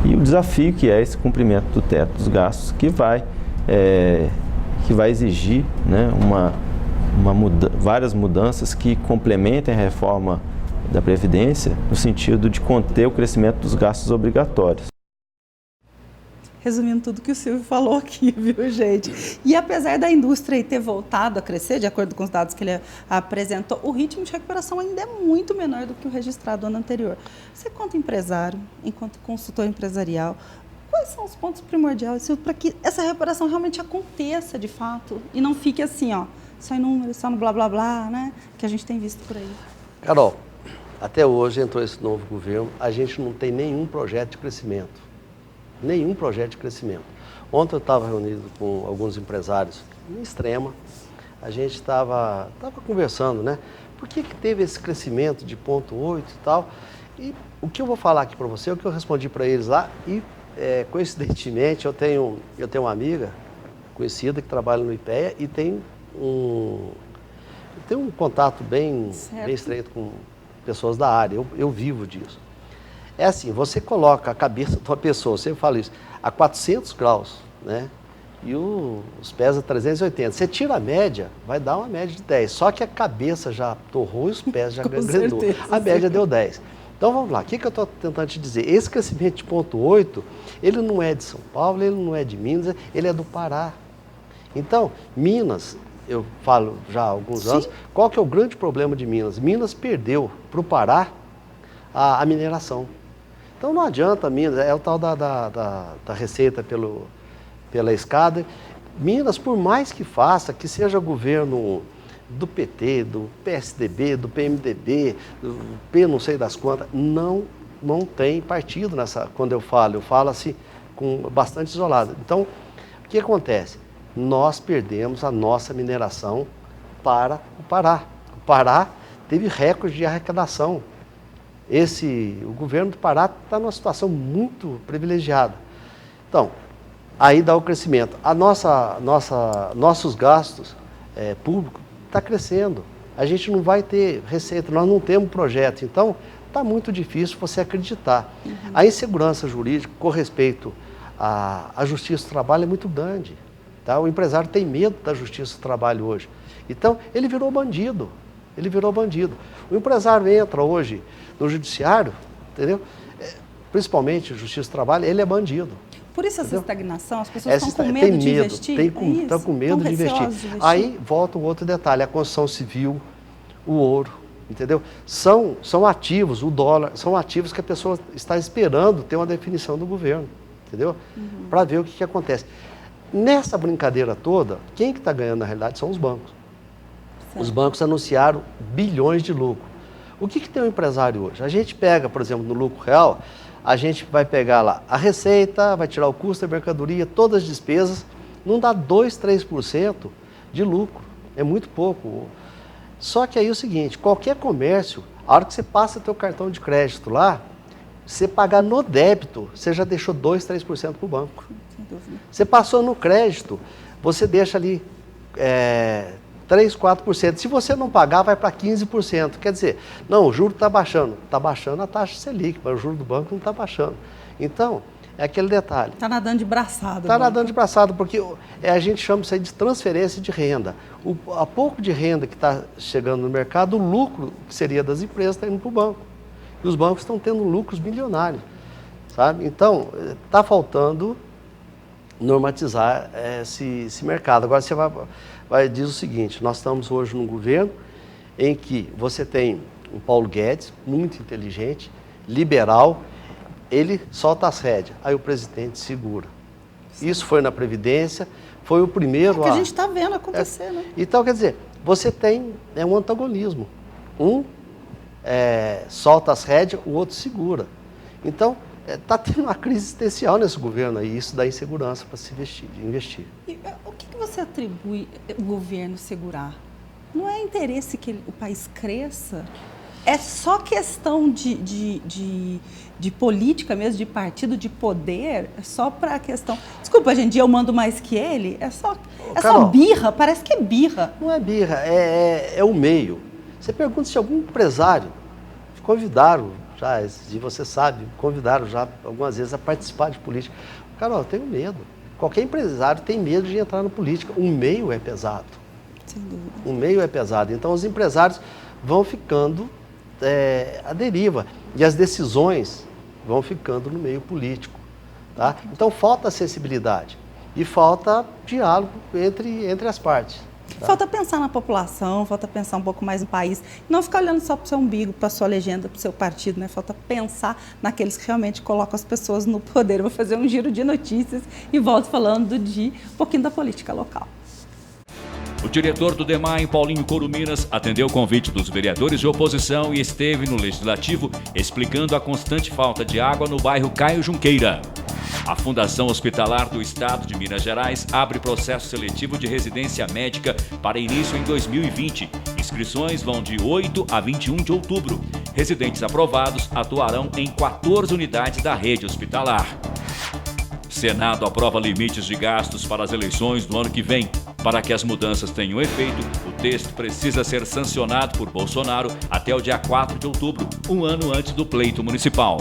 e o desafio que é esse cumprimento do teto dos gastos, que vai exigir, né, várias mudanças que complementem a reforma da Previdência no sentido de conter o crescimento dos gastos obrigatórios. Resumindo tudo que o Silvio falou aqui, viu, gente? E apesar da indústria ter voltado a crescer, de acordo com os dados que ele apresentou, o ritmo de recuperação ainda é muito menor do que o registrado no ano anterior. Você, enquanto empresário, enquanto consultor empresarial, quais são os pontos primordiais, Silvio, para que essa recuperação realmente aconteça de fato e não fique assim, ó, só em números, só no blá blá blá, né, que a gente tem visto por aí? Carol, até hoje entrou esse novo governo, a gente não tem nenhum projeto de crescimento. Nenhum projeto de crescimento. Ontem eu estava reunido com alguns empresários em Extrema, a gente estava conversando, né? Por que teve esse crescimento de 0,8 e tal? E o que eu vou falar aqui para você, o que eu respondi para eles lá, e coincidentemente eu tenho uma amiga conhecida que trabalha no IPEA e tem um contato bem estreito com pessoas da área, eu vivo disso. É assim, você coloca a cabeça de uma pessoa, você fala isso, a 400 graus, né? E os pés a 380. Você tira a média, vai dar uma média de 10. Só que a cabeça já torrou e os pés já grandou. A média deu 10. Então vamos lá, o que eu estou tentando te dizer? Esse crescimento de 0,8, ele não é de São Paulo, ele não é de Minas, ele é do Pará. Então, Minas, eu falo já há alguns anos, qual que é o grande problema de Minas? Minas perdeu para o Pará a mineração. Então não adianta Minas, é o tal da receita pela escada. Minas, por mais que faça, que seja governo do PT, do PSDB, do PMDB, do P não sei das quantas, não tem partido nessa, quando eu falo assim, bastante isolado. Então, o que acontece? Nós perdemos a nossa mineração para o Pará. O Pará teve recorde de arrecadação. O governo do Pará está numa situação muito privilegiada. Então, aí dá o crescimento. Nossos gastos públicos estão crescendo. A gente não vai ter receita, nós não temos projeto. Então, está muito difícil você acreditar. A insegurança jurídica com respeito à Justiça do Trabalho é muito grande. Tá? O empresário tem medo da Justiça do Trabalho hoje. Então, ele virou bandido. O empresário entra hoje no judiciário, entendeu? Principalmente a Justiça do Trabalho, ele é bandido. Por isso essa estagnação, as pessoas estão com medo de investir? Estão com medo de investir. Aí volta um outro detalhe, a construção civil, o ouro, entendeu? São ativos, o dólar, são ativos que a pessoa está esperando ter uma definição do governo, entendeu? Para ver o que acontece. Nessa brincadeira toda, quem que está ganhando na realidade são os bancos. Certo. Os bancos anunciaram bilhões de lucro. O que tem um empresário hoje? A gente pega, por exemplo, no lucro real, a gente vai pegar lá a receita, vai tirar o custo da mercadoria, todas as despesas, não dá 2%, 3% de lucro, é muito pouco. Só que aí é o seguinte, qualquer comércio, a hora que você passa teu cartão de crédito lá, você pagar no débito, você já deixou 2%, 3% para o banco. Você passou no crédito, você deixa ali 3%, 4%. Se você não pagar, vai para 15%. Quer dizer, não, o juro está baixando. Está baixando a taxa Selic, mas o juro do banco não está baixando. Então, é aquele detalhe. Está nadando de braçada. Está nadando de braçada, porque a gente chama isso aí de transferência de renda. A pouco de renda que está chegando no mercado, o lucro que seria das empresas está indo para o banco. E os bancos estão tendo lucros bilionários. Sabe? Então, está faltando normatizar esse mercado. Agora você vai dizer o seguinte, nós estamos hoje num governo em que você tem o Paulo Guedes, muito inteligente, liberal, ele solta as rédeas, aí o presidente segura. Sim. Isso foi na Previdência, foi o primeiro que a gente está vendo acontecer, né? Então, quer dizer, você tem um antagonismo. Um solta as rédeas, o outro segura. Então, está tendo uma crise existencial nesse governo aí, isso dá insegurança para se investir. E o que você atribui o governo segurar? Não é interesse que o país cresça? É só questão de política mesmo, de partido, de poder? É só para a questão... Desculpa, hoje em dia eu mando mais que ele? Só birra? Parece que é birra. Não é birra, é o meio. Você pergunta se algum empresário convidaram já, e você sabe, convidaram já algumas vezes a participar de política. Carol, eu tenho medo. Qualquer empresário tem medo de entrar na política. O meio é pesado. Sem dúvida. O meio é pesado. Então, os empresários vão ficando à deriva. E as decisões vão ficando no meio político. Tá? Então, falta acessibilidade e falta diálogo entre as partes. Tá? Falta pensar na população, falta pensar um pouco mais no país. Não ficar olhando só para o seu umbigo, para a sua legenda, para o seu partido, né? Falta pensar naqueles que realmente colocam as pessoas no poder. Eu vou fazer um giro de notícias e volto falando de um pouquinho da política local. O diretor do DEMAI, Paulinho Coruminas, atendeu o convite dos vereadores de oposição e esteve no Legislativo explicando a constante falta de água no bairro Caio Junqueira. A Fundação Hospitalar do Estado de Minas Gerais abre processo seletivo de residência médica para início em 2020. Inscrições vão de 8 a 21 de outubro. Residentes aprovados atuarão em 14 unidades da rede hospitalar. Senado aprova limites de gastos para as eleições do ano que vem. Para que as mudanças tenham efeito, o texto precisa ser sancionado por Bolsonaro até o dia 4 de outubro, um ano antes do pleito municipal.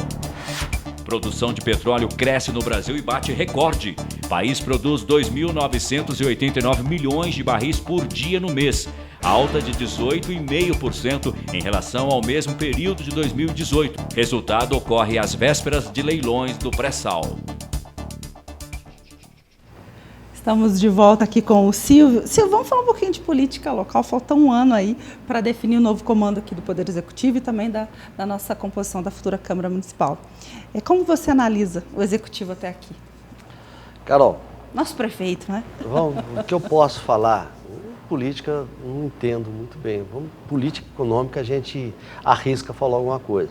Produção de petróleo cresce no Brasil e bate recorde. O país produz 2.989 milhões de barris por dia no mês, alta de 18,5% em relação ao mesmo período de 2018. Resultado ocorre às vésperas de leilões do pré-sal. Estamos de volta aqui com o Silvio. Silvio, vamos falar um pouquinho de política local. Falta um ano aí para definir o novo comando aqui do Poder Executivo e também da nossa composição da futura Câmara Municipal. Como você analisa o Executivo até aqui? Carol. Nosso prefeito, né? O que eu posso falar? Política não entendo muito bem. Política econômica a gente arrisca falar alguma coisa.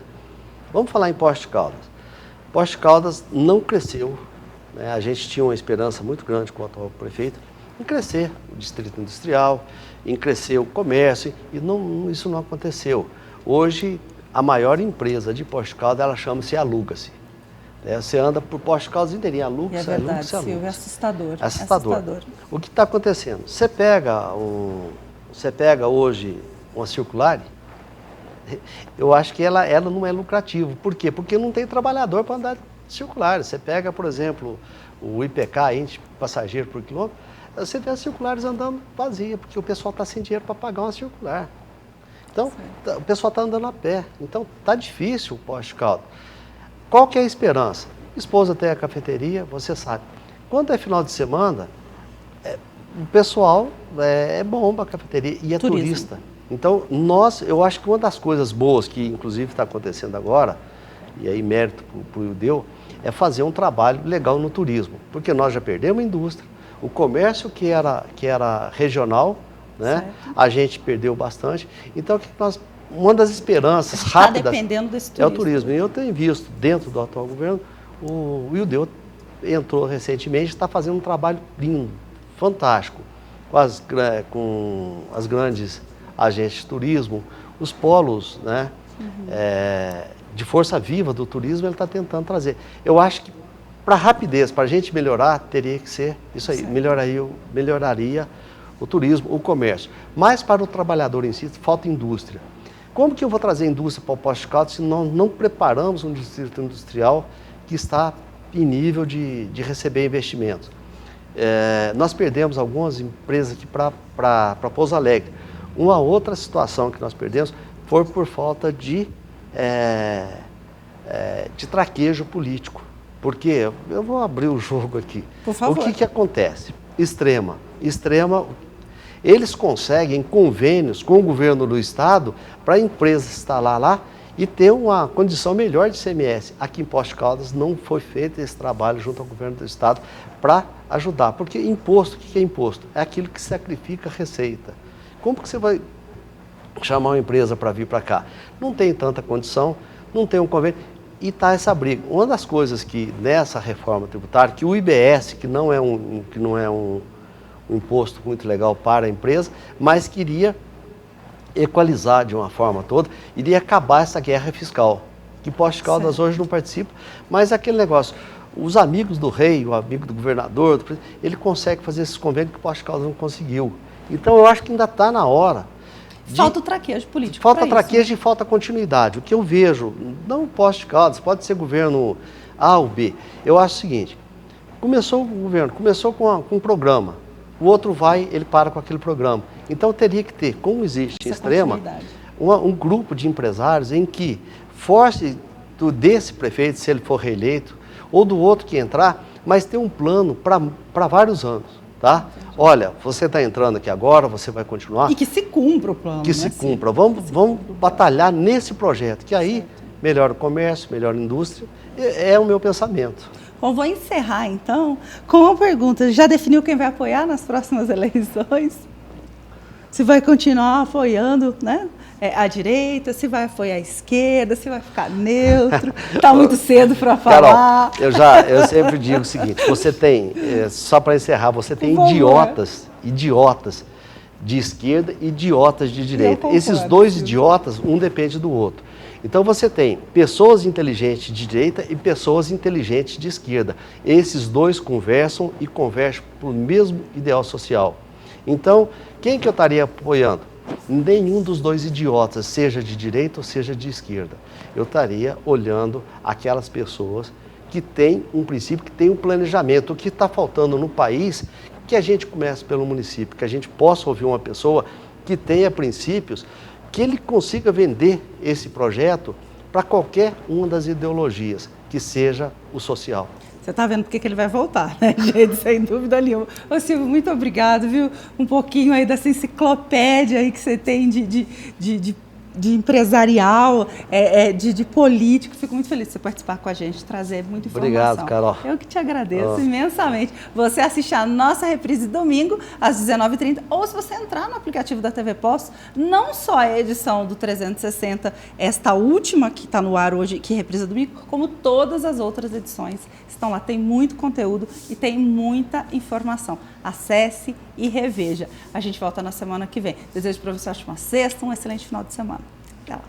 Vamos falar em Poços de Caldas. Poços de Caldas não cresceu. A gente tinha uma esperança muito grande com o atual prefeito em crescer o distrito industrial, em crescer o comércio, e isso não aconteceu. Hoje, a maior empresa de Poços de Caldas, ela chama-se Aluga-se. Você anda por Poços de Caldas inteirinho, aluga-se, é verdade, aluga-se, aluga-se. Silvio, é assustador. Assustador. O que está acontecendo? Você pega hoje uma circular, eu acho que ela não é lucrativa. Por quê? Porque não tem trabalhador para andar circulares. Você pega, por exemplo, o IPK, índice passageiro por quilômetro, você vê as circulares andando vazia, porque o pessoal está sem dinheiro para pagar uma circular. Então, o pessoal está andando a pé. Então, está difícil o Poços de Caldas. Qual que é a esperança? Esposa tem a cafeteria, você sabe. Quando é final de semana, o pessoal é bomba a cafeteria e é turista. Então, eu acho que uma das coisas boas que, inclusive, está acontecendo agora, e aí mérito para o Ildeu, é fazer um trabalho legal no turismo, porque nós já perdemos a indústria, o comércio que era regional, né? A gente perdeu bastante. Então, uma das esperanças rápidas dependendo desse turismo. É o turismo. E eu tenho visto, dentro do atual governo, o Ildeu entrou recentemente, está fazendo um trabalho lindo, fantástico, com as grandes agentes de turismo, os polos, né? De força viva do turismo, ele está tentando trazer. Eu acho que, para rapidez, para a gente melhorar, teria que ser isso aí, melhoraria o turismo, o comércio. Mas para o trabalhador em si, falta indústria. Como que eu vou trazer indústria para o Poços de Caldas se nós não preparamos um distrito industrial que está em nível de receber investimentos? Nós perdemos algumas empresas aqui para Pouso Alegre. Uma outra situação que nós perdemos foi por falta de traquejo político. Porque, eu vou abrir o jogo aqui. Por favor. O que acontece? Extrema, eles conseguem convênios com o governo do estado para a empresa instalar lá e ter uma condição melhor de ICMS. Aqui em Poços de Caldas não foi feito esse trabalho junto ao governo do estado para ajudar. Porque imposto, o que é imposto? É aquilo que sacrifica a receita. Como que você vai chamar uma empresa para vir para cá? Não tem tanta condição, não tem um convênio. E está essa briga. Uma das coisas que nessa reforma tributária, que o IBS, que não é um imposto muito legal para a empresa, mas queria equalizar de uma forma toda, iria acabar essa guerra fiscal, que Poços de Caldas hoje não participa, mas aquele negócio, os amigos do rei, o amigo do governador, ele consegue fazer esses convênios que Poços de Caldas não conseguiu. Então eu acho que ainda está na hora. Falta o traquejo político. Falta traquejo e falta continuidade. O que eu vejo, não Poços de Caldas, pode ser governo A ou B. Eu acho o seguinte, começou o governo, começou com um programa, o outro vai, ele para com aquele programa. Então teria que ter, como existe em Extrema, um grupo de empresários em que force desse prefeito, se ele for reeleito, ou do outro que entrar, mas ter um plano para vários anos, tá? Olha, você está entrando aqui agora, você vai continuar. E que se cumpra o plano. Que se cumpra. Vamos batalhar nesse projeto, que aí melhora o comércio, melhora a indústria. É o meu pensamento. Bom, vou encerrar então com uma pergunta. Já definiu quem vai apoiar nas próximas eleições? Se vai continuar apoiando, né? A direita, se vai apoiar a esquerda, se vai ficar neutro. Está muito cedo para falar. Carol, eu sempre digo o seguinte, você tem, só para encerrar, você tem idiotas de esquerda e idiotas de direita. Esses dois idiotas, um depende do outro. Então você tem pessoas inteligentes de direita e pessoas inteligentes de esquerda. Esses dois conversam e convergem para o mesmo ideal social. Então, quem que eu estaria apoiando? Nenhum dos dois idiotas, seja de direita ou seja de esquerda. Eu estaria olhando aquelas pessoas que têm um princípio, que têm um planejamento. O que está faltando no país, que a gente comece pelo município, que a gente possa ouvir uma pessoa que tenha princípios, que ele consiga vender esse projeto para qualquer uma das ideologias, que seja o social. Você está vendo porque que ele vai voltar, né, gente? Sem dúvida nenhuma. Ô, Silvio, muito obrigado, viu? Um pouquinho aí dessa enciclopédia aí que você tem de empresarial, de político. Fico muito feliz de você participar com a gente, trazer muita informação. Obrigado, Carol. Eu que te agradeço imensamente. Você assistir a nossa reprise domingo, às 19h30, ou se você entrar no aplicativo da TV Poços, não só a edição do 360, esta última que está no ar hoje, que reprisa domingo, como todas as outras edições estão lá. Tem muito conteúdo e tem muita informação. Acesse e reveja. A gente volta na semana que vem. Desejo para você uma ótima sexta, um excelente final de semana. Até lá.